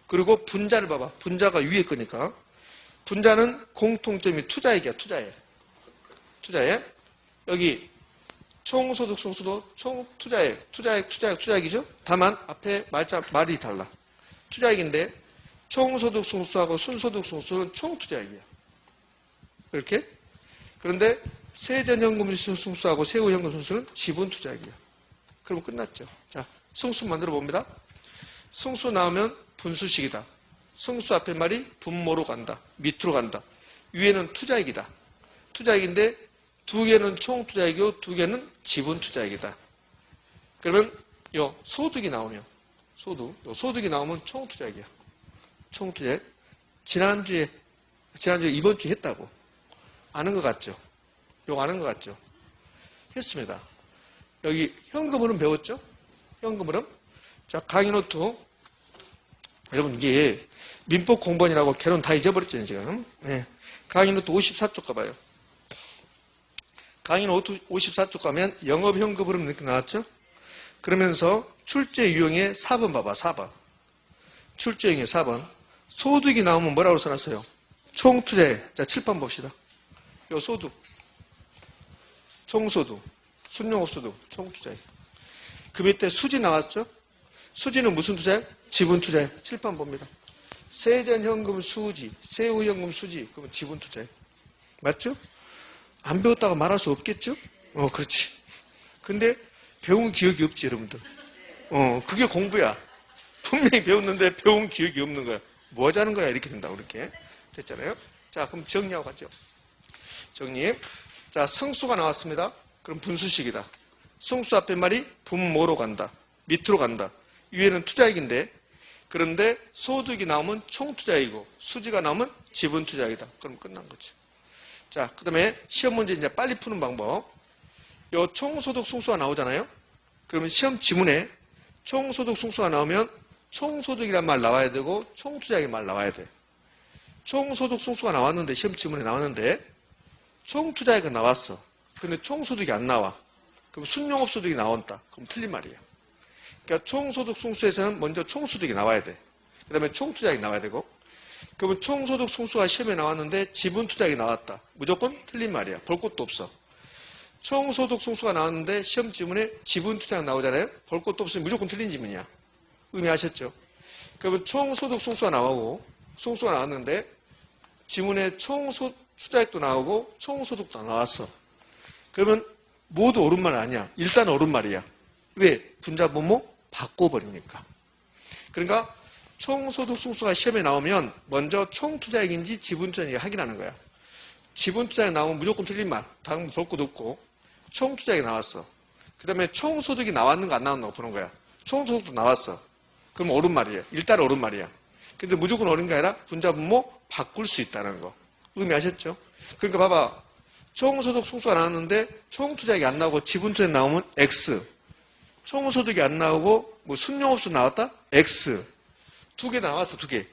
그리고 분자를 봐봐. 분자가 위에 거니까. 분자는 공통점이 투자액이야, 투자액. 투자액. 여기 총소득 승수도 총투자액, 투자액이죠? 다만 앞에 말이 달라. 투자액인데 총소득 승수하고 순소득 승수는 총투자액이야. 이렇게. 그런데 세전현금 승수하고 세후현금 승수는 지분투자액이야. 그러면 끝났죠. 자, 승수 만들어 봅니다. 승수 나오면 분수식이다. 승수 앞에 말이 분모로 간다. 밑으로 간다. 위에는 투자액이다. 투자액인데 두 개는 총투자액이고 두 개는 지분투자액이다. 그러면 요 소득이 나오면 소득이 나오면 총투자액이야. 총투자액. 지난주에 이번 주에 했다고. 아는 것 같죠? 요거 아는 것 같죠? 했습니다. 여기 현금흐름 배웠죠? 현금흐름. 자, 강의 노트. 여러분 이게 민법 공부원이라고 개론 다 잊어버렸죠 지금. 네. 강의 노트 54쪽 가봐요. 강의 노트 54쪽 가면 영업현금흐름 이렇게 나왔죠? 그러면서 출제 유형의 4번 봐봐. 4번. 출제 유형의 4번. 소득이 나오면 뭐라고 써놨어요? 총투자액. 자, 7번 봅시다. 요 소득. 총소득. 순용업소득. 총투자액. 그 밑에 수지 나왔죠? 수지는 무슨 투자액? 지분투자액. 7번 봅니다. 세전현금 수지, 세후현금 수지. 그러면 지분투자액. 맞죠? 안 배웠다가 말할 수 없겠죠? 그렇지. 근데 배운 기억이 없지, 여러분들. 그게 공부야. 분명히 배웠는데 배운 기억이 없는 거야. 뭐 하자는 거야? 이렇게 된다고, 이렇게. 됐잖아요? 자, 그럼 정리하고 가죠. 정리. 자, 승수가 나왔습니다. 그럼 분수식이다. 승수 앞에 말이 분모로 간다. 밑으로 간다. 위에는 투자액인데, 그런데 소득이 나오면 총투자액이고, 수지가 나오면 지분투자액이다. 그럼 끝난 거죠. 자, 그 다음에 시험 문제 이제 빨리 푸는 방법. 요 총소득 승수가 나오잖아요? 그러면 시험 지문에 총소득 승수가 나오면 총소득이란 말 나와야 되고, 총투자액이 말 나와야 돼. 총소득 승수가 나왔는데, 시험 지문에 나왔는데, 총투자액은 나왔어. 근데 총소득이 안 나와. 그럼 순용업소득이 나온다. 그럼 틀린 말이에요. 그러니까 총소득 승수에서는 먼저 총소득이 나와야 돼. 그 다음에 총투자액이 나와야 되고, 그러면 총소득 승수가 시험에 나왔는데 지분투자액이 나왔다. 무조건 틀린 말이야. 볼 것도 없어. 총소득 승수가 나왔는데 시험 지문에 지분투자액 나오잖아요. 볼 것도 없으면 무조건 틀린 지문이야. 의미하셨죠? 그러면 총소득 승수가 나오고, 승수가 나왔는데 지문에 총투자액도 나오고 총소득도 나왔어. 그러면 모두 옳은 말 아니야. 일단 옳은 말이야. 왜? 분자분모 바꿔버리니까. 그러니까 총소득 승수가 시험에 나오면 먼저 총투자액인지 지분투자액인지 확인하는 거야. 지분투자액 나오면 무조건 틀린 말. 다른 볼 것도 없고 총투자액이 나왔어. 그 다음에 총소득이 나왔는가 안 나왔는가 보는 거야. 총소득도 나왔어. 그럼 옳은 말이에요. 일단 옳은 말이야. 근데 무조건 옳은 게 아니라 분자분모 바꿀 수 있다는 거. 의미하셨죠? 그러니까 봐봐. 총소득 승수가 나왔는데 총투자액이 안 나오고 지분투자액 나오면 X. 총소득이 안 나오고 뭐 순용업소 나왔다? X. 두 개 나왔어. 두 개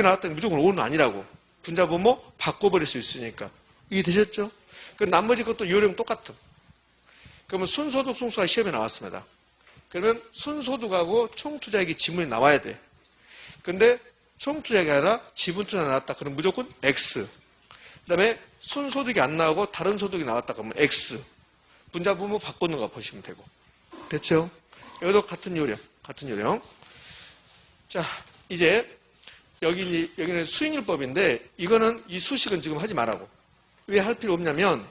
나왔다면 무조건 O는 아니라고. 분자분모 바꿔버릴 수 있으니까. 이해되셨죠? 그 나머지 것도 요령 똑같음. 그러면 순소득 승수가 시험에 나왔습니다. 그러면 순소득하고 총투자액이 지문에 나와야 돼. 근데 총투자액이 아니라 지분투자가 나왔다. 그럼 무조건 X. 그 다음에 순소득이 안 나오고 다른 소득이 나왔다. 그러면 X. 분자분모 바꾸는 거 보시면 되고. 됐죠? 여기도 같은 요령. 자, 이제 여기는 수익률법인데 이거는 이 수식은 지금 하지 말라고. 왜 할 필요 없냐면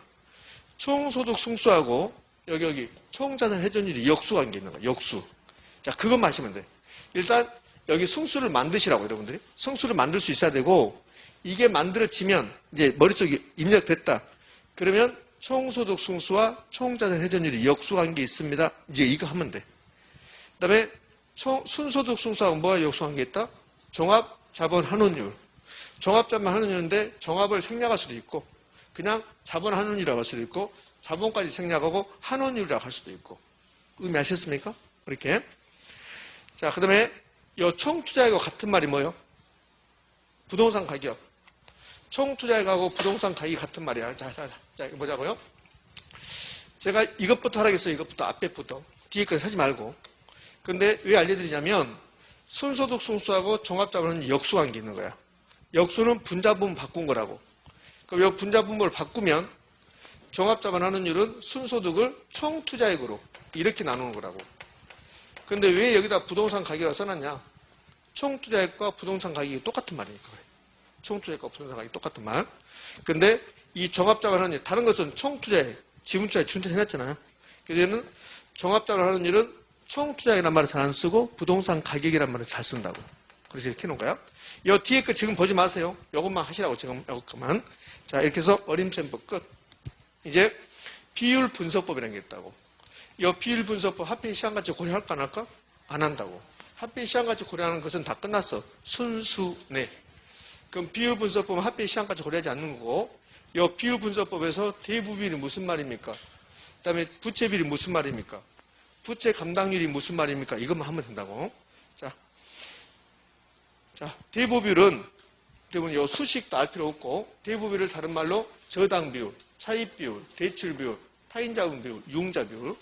총소득 승수하고 여기 총자산 회전율이 역수관계 있는 거야. 역수. 자, 그것만 하시면 돼. 일단 여기 승수를 만드시라고 여러분들이. 승수를 만들 수 있어야 되고 이게 만들어지면 이제 머릿속에 입력됐다. 그러면 총소득 승수와 총자산 회전율이 역수관계 있습니다. 이제 이거 하면 돼. 그 다음에 순소득 승수하고 뭐가 역수관계 있다? 종합자본 환원율. 종합자본 환원율인데 종합을 생략할 수도 있고 그냥 자본 환원율이라고 할 수도 있고 자본까지 생략하고 환원율이라고 할 수도 있고. 의미하셨습니까? 이렇게. 자, 그 다음에 이 총투자액과 같은 말이 뭐예요? 부동산 가격. 총투자액하고 부동산 가격이 같은 말이야. 자, 이거 보자고요. 제가 이것부터 하라겠어요. 이것부터 앞에부터. 뒤에까지 하지 말고. 근데 왜 알려드리냐면 순소득 승수하고 종합자본은 역수관계 있는 거야. 역수는 분자분모 바꾼 거라고. 그럼 이 분자분모를 바꾸면 종합자산하는율은 순소득을 총투자액으로 이렇게 나누는 거라고. 근데 왜 여기다 부동산 가격이라고 써놨냐? 총투자액과 부동산 가격이 똑같은 말이니까. 총투자액과 부동산 가격이 똑같은 말. 근데 이 종합자산하는율, 다른 것은 총투자액, 지분투자액 준비해놨잖아요. 그래서 얘는 종합자산하는율은 총투자액이라는 말을 잘 안 쓰고 부동산 가격이라는 말을 잘 쓴다고. 그래서 이렇게 해놓은 거야. 이 뒤에 거 지금 보지 마세요. 이것만 하시라고 지금 이것만. 자, 이렇게 해서 어림셈법 끝. 이제 비율 분석법이라는 게 있다고. 이 비율 분석법 합의 시간같이 고려할까 안 할까? 안 한다고. 합의 시간같이 고려하는 것은 다 끝났어. 순수네. 그럼 비율 분석법은 합의 시간같이 고려하지 않는 거고, 이 비율 분석법에서 대부비율이 무슨 말입니까? 그 다음에 부채비율이 무슨 말입니까? 부채 감당률이 무슨 말입니까? 이것만 하면 된다고. 자, 대부비율은 요 수식도 알 필요 없고, 대부비율을 다른 말로 저당비율, 차입비율, 대출비율, 타인자금비율, 융자비율.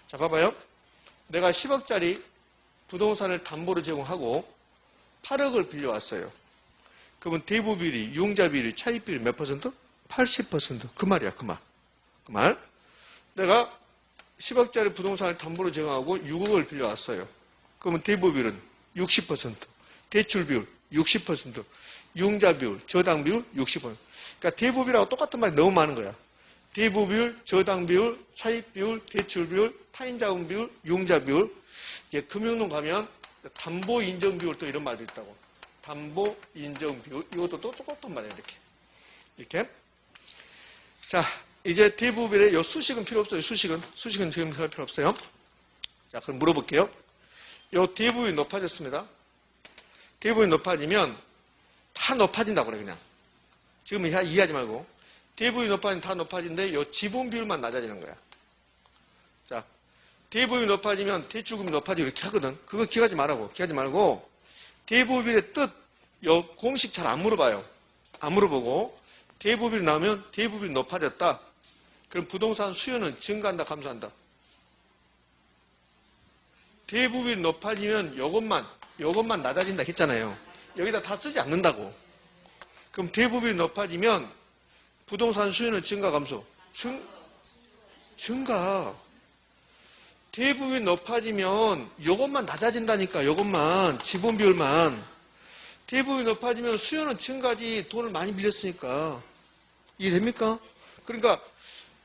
자, 봐봐요. 내가 10억짜리 부동산을 담보로 제공하고 8억을 빌려왔어요. 그러면 대부비율이, 융자비율이, 차입비율이 몇 퍼센트? 80%. 그 말이야, 그 말. 그 말. 내가 10억짜리 부동산을 담보로 제공하고 6억을 빌려왔어요. 그러면 대부비율은 60%. 대출비율 60%, 융자비율, 저당비율 60%. 그러니까 대부비율하고 똑같은 말이 너무 많은 거야. 대부비율, 저당비율, 차입비율, 대출비율, 타인자금비율, 융자비율. 금융론 가면 담보인정비율 또 이런 말도 있다고. 담보인정비율. 이것도 또 똑같은 말이야, 이렇게. 이렇게. 자, 이제 대부비율의 요 수식은 필요 없어요. 수식은 지금 할 필요 없어요. 자, 그럼 물어볼게요. 요 대부비율이 높아졌습니다. 대부분이 높아지면 다 높아진다고 그래, 그냥. 지금 이해하지 말고. 대부분이 높아지면 다 높아지는데 요 지분 비율만 낮아지는 거야. 자, 대부분이 높아지면 대출금이 높아지고 이렇게 하거든. 그거 기하지 말고 대부분의 뜻, 요 공식 잘 안 물어봐요. 안 물어보고 대부분이 나오면 대부분이 높아졌다. 그럼 부동산 수요는 증가한다, 감소한다? 대부분이 높아지면 요것만 낮아진다 했잖아요. 여기다 다 쓰지 않는다고. 그럼 대부분이 높아지면 부동산 수요는 증가, 감소? 증가. 대부분이 높아지면 요것만 낮아진다니까, 요것만. 지분 비율만. 대부분이 높아지면 수요는 증가지, 돈을 많이 빌렸으니까. 이해됩니까? 그러니까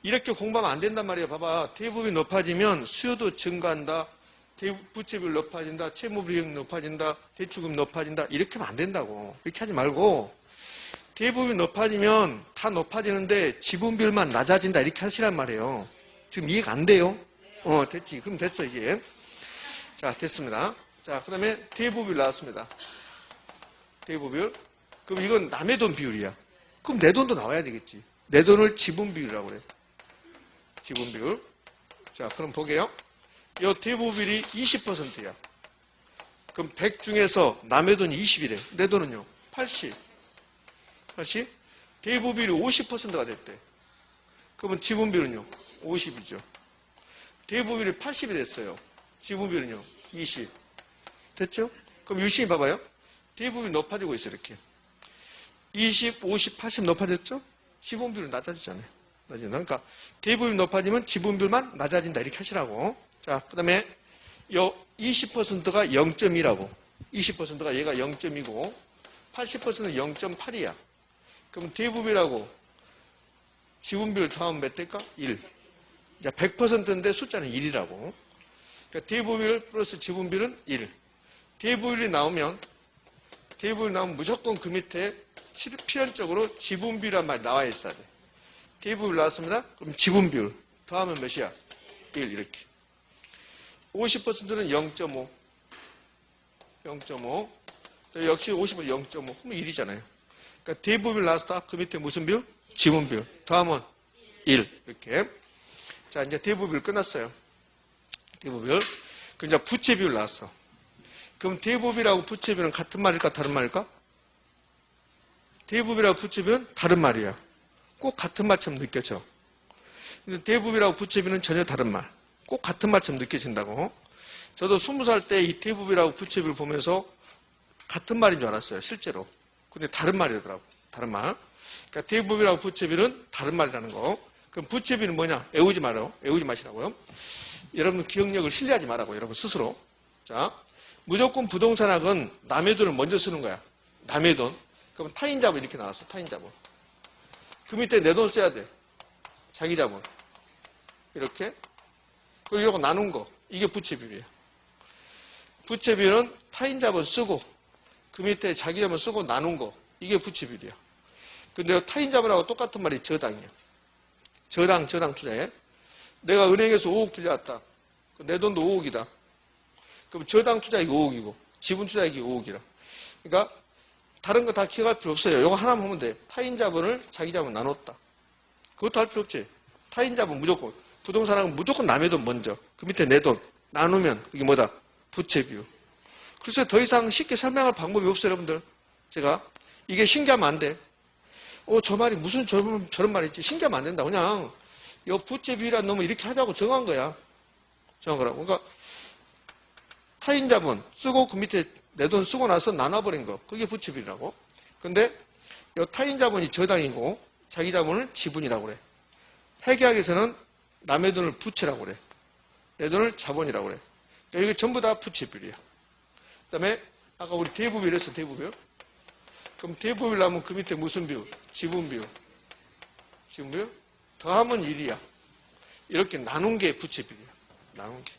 이렇게 공부하면 안 된단 말이에요. 봐봐. 대부분이 높아지면 수요도 증가한다. 부채비율 높아진다, 채무비용 높아진다, 대출금 높아진다, 이렇게 하면 안 된다고. 이렇게 하지 말고, 대부분이 높아지면 다 높아지는데 지분비율만 낮아진다, 이렇게 하시란 말이에요. 지금 이해가 안 돼요? 됐지. 그럼 됐어, 이제. 자, 됐습니다. 자, 그 다음에 대부비율 나왔습니다. 대부비율. 그럼 이건 남의 돈 비율이야. 그럼 내 돈도 나와야 되겠지. 내 돈을 지분비율이라고 그래. 지분비율. 자, 그럼 보게요. 이 대부비율이 20%야. 그럼 100 중에서 남의 돈이 20이래. 내 돈은요? 80. 대부비율이 50%가 됐대. 그러면 지분비율은요? 50이죠. 대부비율이 80이 됐어요. 지분비율은요? 20. 됐죠? 그럼 유심히 봐봐요. 대부비율이 높아지고 있어요, 이렇게. 20, 50, 80 높아졌죠? 지분비율은 낮아지잖아요. 그러니까 대부비율이 높아지면 지분비율만 낮아진다, 이렇게 하시라고. 자, 그 다음에 요 20%가 0.2라고. 20%가 얘가 0.2고 80%는 0.8이야. 그럼 대부비율하고 지분비율 더하면 몇 될까? 1. 자, 100%인데 숫자는 1이라고. 그러니까 대부비율 플러스 지분비율은 1. 대부비율이 나오면 무조건 그 밑에 필연적으로 지분비율이란 말이 나와 있어야 돼. 대부비율 나왔습니다. 그럼 지분비율 더하면 몇이야? 1 이렇게. 50%는 0.5. 0.5. 역시 50%는 0.5. 그럼 1이잖아요. 그러니까 대부비율 나왔다. 그 밑에 무슨 비율? 지분비율. 더하면 1. 이렇게. 자, 이제 대부비율 끝났어요. 대부비율. 그 이제 부채비율 나왔어. 그럼 대부비율하고 부채비율은 같은 말일까? 다른 말일까? 대부비율하고 부채비율은 다른 말이야. 꼭 같은 말처럼 느껴져. 근데 대부비율하고 부채비율은 전혀 다른 말. 꼭 같은 말처럼 느껴진다고. 저도 20살 때 이 대부비율하고 부채비율 보면서 같은 말인 줄 알았어요, 실제로. 근데 다른 말이더라고. 다른 말. 그러니까 대부비율하고 부채비율은 다른 말이라는 거. 그럼 부채 비율은 뭐냐? 애우지 말아요. 애우지 마시라고요. 여러분 기억력을 신뢰하지 말라고 여러분 스스로. 자, 무조건 부동산학은 남의 돈을 먼저 쓰는 거야. 남의 돈. 그럼 타인 자본 이렇게 나왔어. 타인 자본. 그 밑에 내 돈 써야 돼. 자기 자본. 이렇게. 그리고 이러고 나눈 거. 이게 부채 비율이에요. 부채 비율은 타인 자본 쓰고 그 밑에 자기 자본 쓰고 나눈 거. 이게 부채 비율이야. 근데 타인 자본하고 똑같은 말이 저당이야. 저당 투자해. 내가 은행에서 5억 들여왔다. 내 돈도 5억이다. 그럼 저당 투자액이 5억이고 지분 투자액이 5억이라. 그러니까 다른 거 다 기억할 필요 없어요. 이거 하나만 보면 돼. 타인 자본을 자기 자본 나눴다. 그것도 할 필요 없지. 타인 자본 무조건. 부동산은 무조건 남의 돈 먼저. 그 밑에 내 돈 나누면 그게 뭐다? 부채 비율. 그래서 더 이상 쉽게 설명할 방법이 없어요, 여러분들. 제가 이게 신기하면 안 돼. 저 말이 무슨 저런 말이 있지? 신기하면 안 된다. 그냥 이 부채 비율이란 놈은 이렇게 하자고 정한 거야. 정한 거라고. 그러니까 타인 자본 쓰고 그 밑에 내 돈 쓰고 나서 나눠버린 거. 그게 부채 비율이라고. 근데 이 타인 자본이 저당이고 자기 자본을 지분이라고 그래. 회계학에서는 남의 돈을 부채라고 그래. 내 돈을 자본이라고 그래. 그러니까 이게 전부 다 부채 비율이야. 그 다음에 아까 우리 대부비율 했어. 대부비율. 그럼 대부비율 나오면 그 밑에 무슨 비율? 지분 비율. 지분 비율? 더하면 1이야. 이렇게 나눈 게 부채 비율이야. 나눈 게.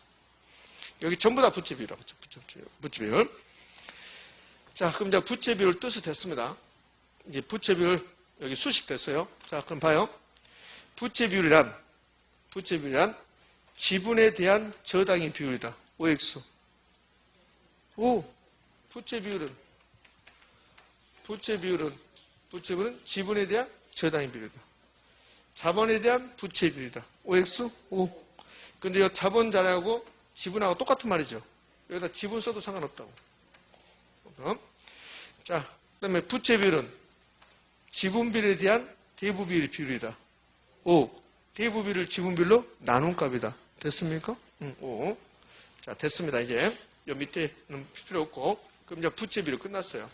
여기 전부 다 부채 비율이라고 했죠. 부채 비율. 자, 그럼 이제 부채 비율 뜻이 됐습니다. 이제 부채 비율 여기 수식 됐어요. 자, 그럼 봐요. 부채 비율이란 지분에 대한 저당의 비율이다. OX. 부채 비율은 지분에 대한 저당의 비율이다. 자본에 대한 부채 비율이다. OX. 근데 이 자본 자리하고 지분하고 똑같은 말이죠. 여기다 지분 써도 상관없다고. 자, 그 다음에 부채 비율은 지분 비율에 대한 대부 비율의 비율이다. 대부 비율을 지분 비율로 나눈 값이다. 됐습니까? 자, 됐습니다. 이제 요 밑에는 필요 없고, 그럼 이제 부채 비율 끝났어요.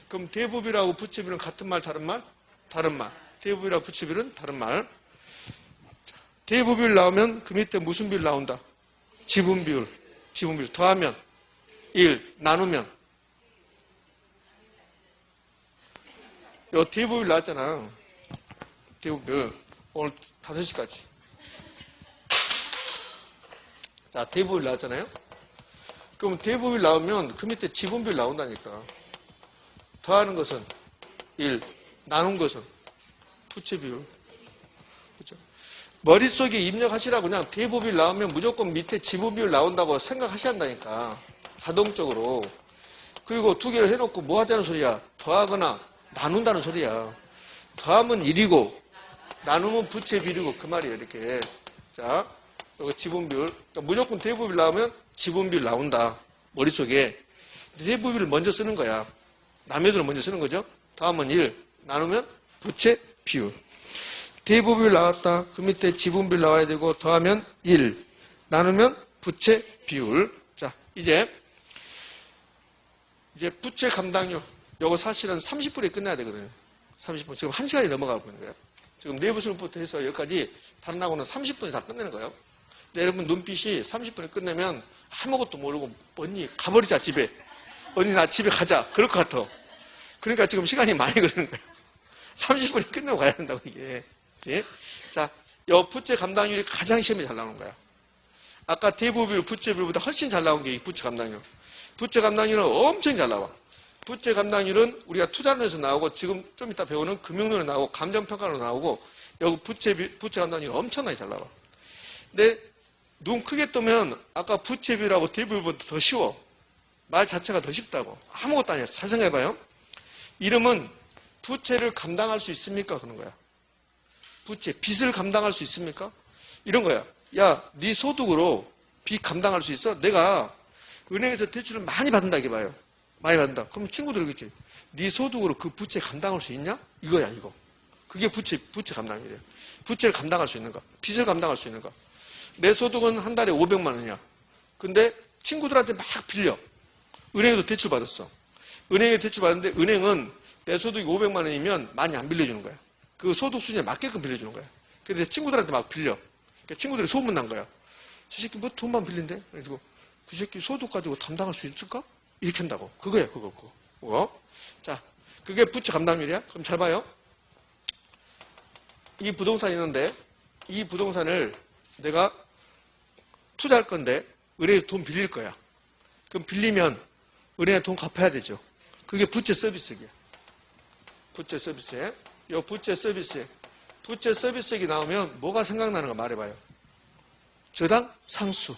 그럼 대부 비율하고 부채 비율은 같은 말, 다른 말? 다른 말. 대부 비율하고 부채 비율은 다른 말. 자, 대부 비율 나오면 그 밑에 무슨 비율 나온다? 지분 비율. 더하면 1, 나누면. 요 대부 비율 나왔잖아. 대부 비율. 오늘 5시까지. 자, 대부 비율 나왔잖아요. 그럼 대부 비율 나오면 그 밑에 지분 비율 나온다니까. 더하는 것은 1, 나눈 것은 부채 비율. 그렇죠? 머릿속에 입력하시라고 그냥 대부 비율 나오면 무조건 밑에 지분 비율 나온다고 생각하셔야 한다니까. 자동적으로. 그리고 두 개를 해놓고 뭐 하자는 소리야? 더하거나 나눈다는 소리야. 더하면 1이고 나누면 부채 비율이고 그 말이에요. 이렇게. 자, 여기 지분 비율. 그러니까 무조건 대부 비율 나오면 지분 비율 나온다. 머릿속에. 대부 비율을 먼저 쓰는 거야. 남의 돈을 먼저 쓰는 거죠. 더하면 1, 나누면 부채 비율. 대부 비율 나왔다. 그 밑에 지분 비율 나와야 되고 더하면 1, 나누면 부채 비율. 자, 이제 부채 감당률. 요거 사실은 30분에 끝내야 되거든요. 30분. 지금 1시간이 넘어가고 있는 거예요. 지금 내부 수능부터 해서 여기까지 다른 학원은 30분에 다 끝내는 거예요. 근데 여러분 눈빛이 30분에 끝내면 아무것도 모르고 언니 가버리자 집에. 언니 나 집에 가자. 그럴 것 같아. 그러니까 지금 시간이 많이 걸리는 거예요. 30분에 끝내고 가야 된다고 이게. 그치? 자, 요 부채 감당률이 가장 시험에 잘 나오는 거야. 아까 대부 비율, 부채 비율보다 훨씬 잘 나온 게 이 부채 감당률. 부채 감당률은 엄청 잘 나와. 부채 감당률은 우리가 투자론에서 나오고 지금 좀 이따 배우는 금융론에 나오고 감정평가로 나오고 여기 부채 감당률이 엄청나게 잘 나와. 근데 눈 크게 뜨면 아까 부채 비율하고 대부비율보다 더 쉬워. 말 자체가 더 쉽다고. 아무것도 아니야. 잘 생각해봐요. 이름은 부채를 감당할 수 있습니까? 그런 거야. 부채, 빚을 감당할 수 있습니까? 이런 거야. 야, 네 소득으로 빚 감당할 수 있어? 내가 은행에서 대출을 많이 받는다 해봐요. 많이 받는다. 그럼 친구들 그러겠지. 네 소득으로 그 부채 감당할 수 있냐? 이거야, 이거. 그게 부채 감당이래요. 부채를 감당할 수 있는가? 빚을 감당할 수 있는가? 내 소득은 한 달에 500만 원이야. 근데 친구들한테 막 빌려. 은행에도 대출 받았어. 은행에 대출 받았는데 은행은 내 소득이 500만 원이면 많이 안 빌려주는 거야. 그 소득 수준에 맞게끔 빌려주는 거야. 근데 친구들한테 막 빌려. 그러니까 친구들이 소문난 거야. 저 새끼 뭐 돈만 빌린대? 그래서 그 새끼 소득 가지고 담당할 수 있을까? 이렇게 한다고. 그거야, 그거. 자, 그게 부채 감당률이야? 그럼 잘 봐요. 이 부동산이 있는데, 이 부동산을 내가 투자할 건데, 은행에 돈 빌릴 거야. 그럼 빌리면 은행에 돈 갚아야 되죠. 그게 부채 서비스액이야. 부채 서비스액. 요 부채 서비스액. 부채 서비스액이 나오면 뭐가 생각나는가 말해봐요. 저당 상수.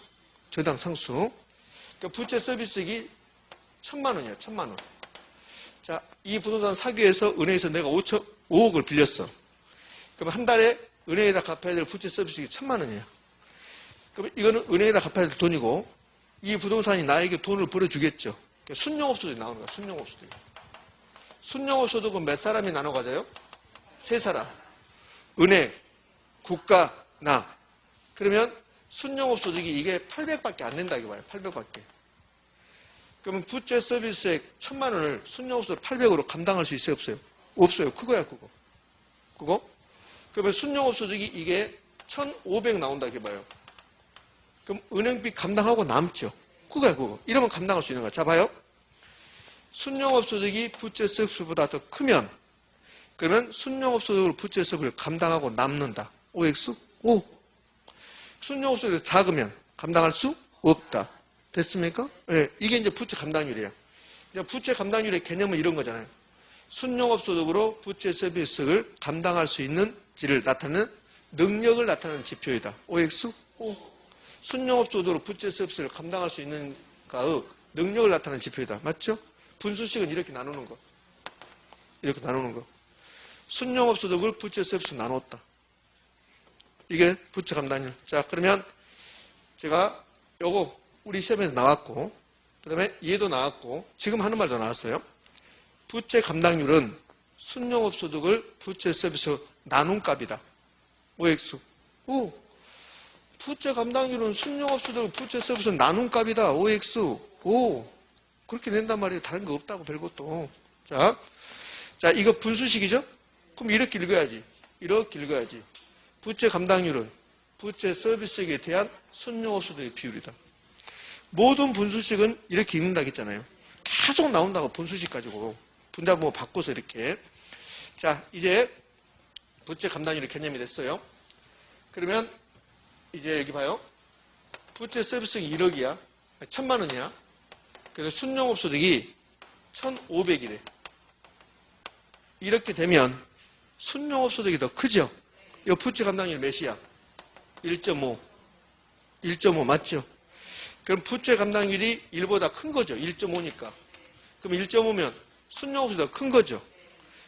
저당 상수. 그러니까 부채 서비스액이 1,000만 원이야. 1,000만 원. 자, 이 부동산 사기 위해서 은행에서 내가 5억을 빌렸어. 그럼 한 달에 은행에다 갚아야 될 부채 서비스액이 1,000만 원이야. 그럼 이거는 은행에다 갚아야 될 돈이고, 이 부동산이 나에게 돈을 벌어주겠죠. 그러니까 순영업소득이 나오는 거야. 순영업소득. 순영업소득은 몇 사람이 나눠 가져요? 3사람. 은행, 국가, 나. 그러면 순영업소득이 이게 800밖에 안 낸다 이거 봐요. 800밖에. 그러면 부채 서비스액 1,000만 원을 순영업소득 800으로 감당할 수 있어요? 없어요? 없어요. 그거야, 그거. 그거? 그러면 순영업소득이 이게 1,500 나온다 이렇게 봐요. 그럼 은행비 감당하고 남죠. 그거야, 그거. 이러면 감당할 수 있는 거야. 자, 봐요. 순영업소득이 부채 서비스보다 더 크면, 그러면 순영업소득으로 부채 서비스를 감당하고 남는다. OX? O. 순영업소득이 작으면 감당할 수 없다. 됐습니까? 네, 이게 이제 부채 감당률이에요. 부채 감당률의 개념은 이런 거잖아요. 순영업소득으로 부채 서비스를 감당할 수 있는지를 나타내는 능력을 나타내는 지표이다. OX? O. 순영업소득으로 부채 서비스를 감당할 수 있는가의 능력을 나타내는 지표이다. 맞죠? 분수식은 이렇게 나누는 거. 이렇게 나누는 거. 순영업소득을 부채 서비스로 나눴다. 이게 부채 감당률. 자, 그러면 제가 요거 우리 시험에서 나왔고, 그 다음에 얘도 나왔고, 지금 하는 말도 나왔어요. 부채 감당률은 순영업소득을 부채 서비스로 나눈 값이다. OX. 오. 부채 감당률은 순영업소득을 부채 서비스로 나눈 값이다. OX. 오. 그렇게 낸단 말이에요. 다른 거 없다고, 별것도. 자, 이거 분수식이죠? 그럼 이렇게 읽어야지. 이렇게 읽어야지. 부채 감당률은 부채 서비스액에 대한 순영업소득의 비율이다. 모든 분수식은 이렇게 읽는다고 했잖아요. 계속 나온다고, 분수식 가지고. 분자번호 바꿔서 이렇게. 자, 이제 부채 감당률의 개념이 됐어요. 그러면 이제 여기 봐요. 부채 서비스액이 1억이야. 1,000만 원이야. 그래서 순영업소득이 1,500이래. 이렇게 되면 순영업소득이 더 크죠? 이 부채 감당률 몇이야? 1.5. 1.5 맞죠? 그럼 부채 감당률이 1보다 큰 거죠. 1.5니까. 그럼 1.5면 순영업소득이 더 큰 거죠.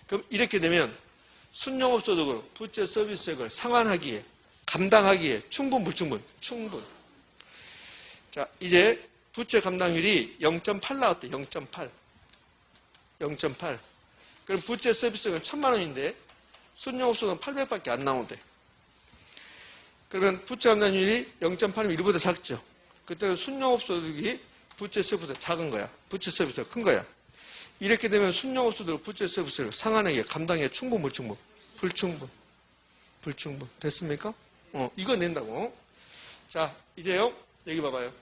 그럼 이렇게 되면 순영업소득으로 부채 서비스액을 상환하기에, 감당하기에 충분, 불충분? 충분. 자, 이제 부채 감당률이 0.8 나왔대. 0.8. 0.8. 그럼 부채 서비스액은 1,000만 원인데 순영업소득은 800밖에 안 나온대. 그러면 부채 감당률이 0.8이면 1보다 작죠. 그때는 순영업소득이 부채 서비스보다 작은 거야. 부채 서비스가 큰 거야. 이렇게 되면 순영업소득 부채 서비스를 상환하기에 감당에 충분, 불충분? 불충분. 불충분. 됐습니까? 이거 낸다고. 자, 이제요. 여기 봐봐요.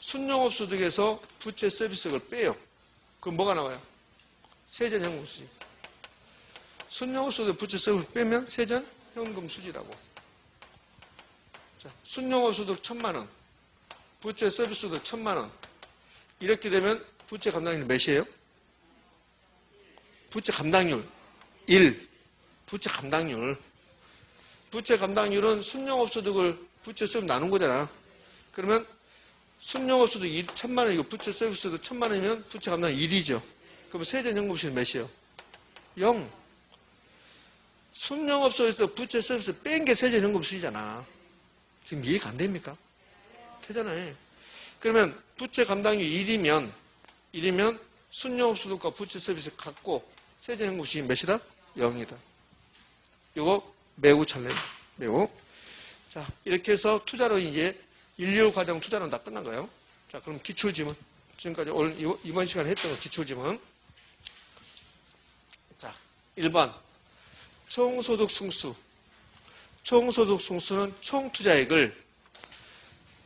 순영업소득에서 부채 서비스를 빼요. 그럼 뭐가 나와요? 세전현금 수지. 순영업소득 부채 서비스 빼면 세전현금 수지라고. 자, 순영업소득 1,000만 원. 부채 서비스도 1,000만 원. 이렇게 되면 부채 감당률 몇이에요? 부채 감당률 1. 부채 감당률. 부채 감당률은 순영업소득을 부채 서비스 나눈 거잖아. 그러면 순영업소득 1,000만 원이고 부채 서비스도 1,000만 원이면 부채 감당률 1이죠. 그러면 세전현금수는 몇이에요? 0. 순영업소득에서 부채 서비스 뺀 게 세전현금수이잖아. 지금 이해가 안 됩니까? 되잖아요. 그러면 부채 감당률 1이면 순영업소득과 부채 서비스 같고 세전현금수익이 몇이다? 0이다. 이거 매우 잘 낸다. 매우. 자, 이렇게 해서 투자로 이제 1, 2월 과정 투자는 다 끝난 거예요. 자, 그럼 기출지문. 지금까지 오늘 이번 시간에 했던 거 기출지문. 자, 1번. 총소득 승수. 총소득 승수는 총투자액을,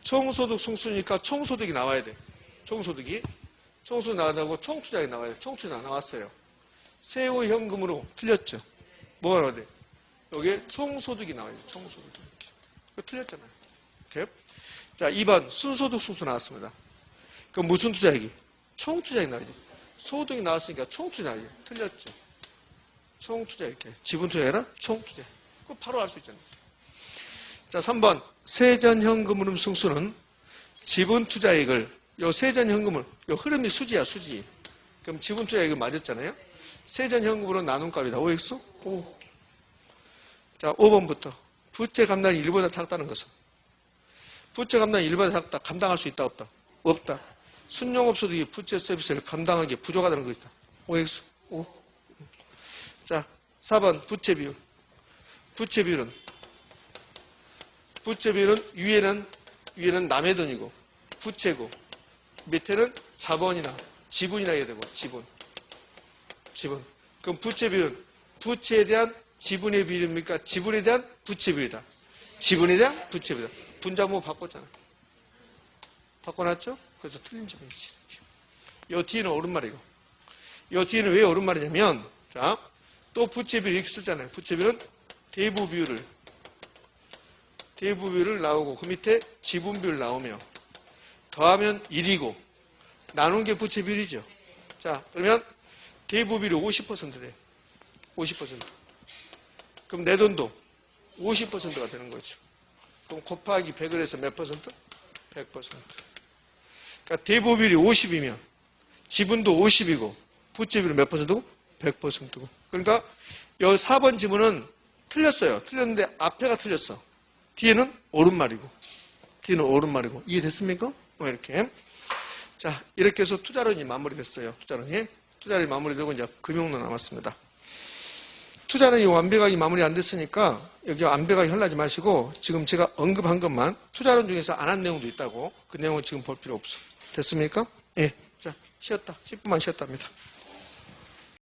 총소득 승수니까 총소득이 나와야 돼. 총소득이. 총소득 나온다고 총투자액이 나와야 돼. 총투자가 나왔어요. 세후 현금으로 틀렸죠. 뭐가 나와야 돼? 여기에 총소득이 나와야 돼. 총소득. 이거 틀렸잖아요. 이렇게. 자, 2번 순소득 승수 나왔습니다. 그럼 무슨 투자액이? 총투자액이 나와야 돼. 소득이 나왔으니까 총투자액이 틀렸죠. 총투자 이렇게. 지분투자액이라 총투자. 그거 바로 알 수 있잖아요. 자, 3번 세전현금흐름 승수는 지분투자액을, 요 세전현금을, 요 흐름이 수지야, 수지. 그럼 지분투자액이 맞았잖아요. 세전현금으로 나눈 값이다. OX? O. 자, 5번부터 부채 감당이 1보다 작다는 것은, 부채 감당이 1보다 작다. 감당할 수 있다, 없다? 없다. 순용업소득이 부채 서비스를 감당하기에 부족하다는 것이다. OX? O. 자, 4번 부채 비율. 부채 비율은 위에는 남의 돈이고 부채고, 밑에는 자본이나 지분이나 해야 되고, 지분. 그럼 부채 비율은 부채에 대한 지분의 비율입니까? 지분에 대한 부채 비율이다. 지분에 대한 부채 비율이다. 분자모 바꿨잖아. 바꿔놨죠? 그래서 틀린 점이지. 이 뒤는 옳은말이고, 이 뒤는 왜 옳은말이냐면, 자, 또 부채 비율 이렇게 쓰잖아요. 부채 비율은 대부 비율을 나오고, 그 밑에 지분 비율 나오며, 더하면 1이고, 나눈 게 부채 비율이죠. 자, 그러면 대부 비율이 50%래. 50%. 그럼 내 돈도 50%가 되는 거죠. 그럼 곱하기 100을 해서 몇 퍼센트? 100%. 그러니까 대부 비율이 50이면 지분도 50이고 부채 비율은 몇 퍼센트고? 100%고. 그러니까 이 4번 지문은 틀렸어요. 틀렸는데 앞에가 틀렸어. 뒤에는 옳은 말이고. 이해됐습니까? 뭐 이렇게. 자, 이렇게 해서 투자론이 마무리됐어요. 투자론이 마무리되고 이제 금융론 남았습니다. 투자론이 완벽하게 마무리 안 됐으니까 여기 완벽하게 하려지 마시고 지금 제가 언급한 것만, 투자론 중에서 안 한 내용도 있다고, 그 내용은 지금 볼 필요 없어. 됐습니까? 예. 자, 쉬었다. 10분만 쉬었답니다.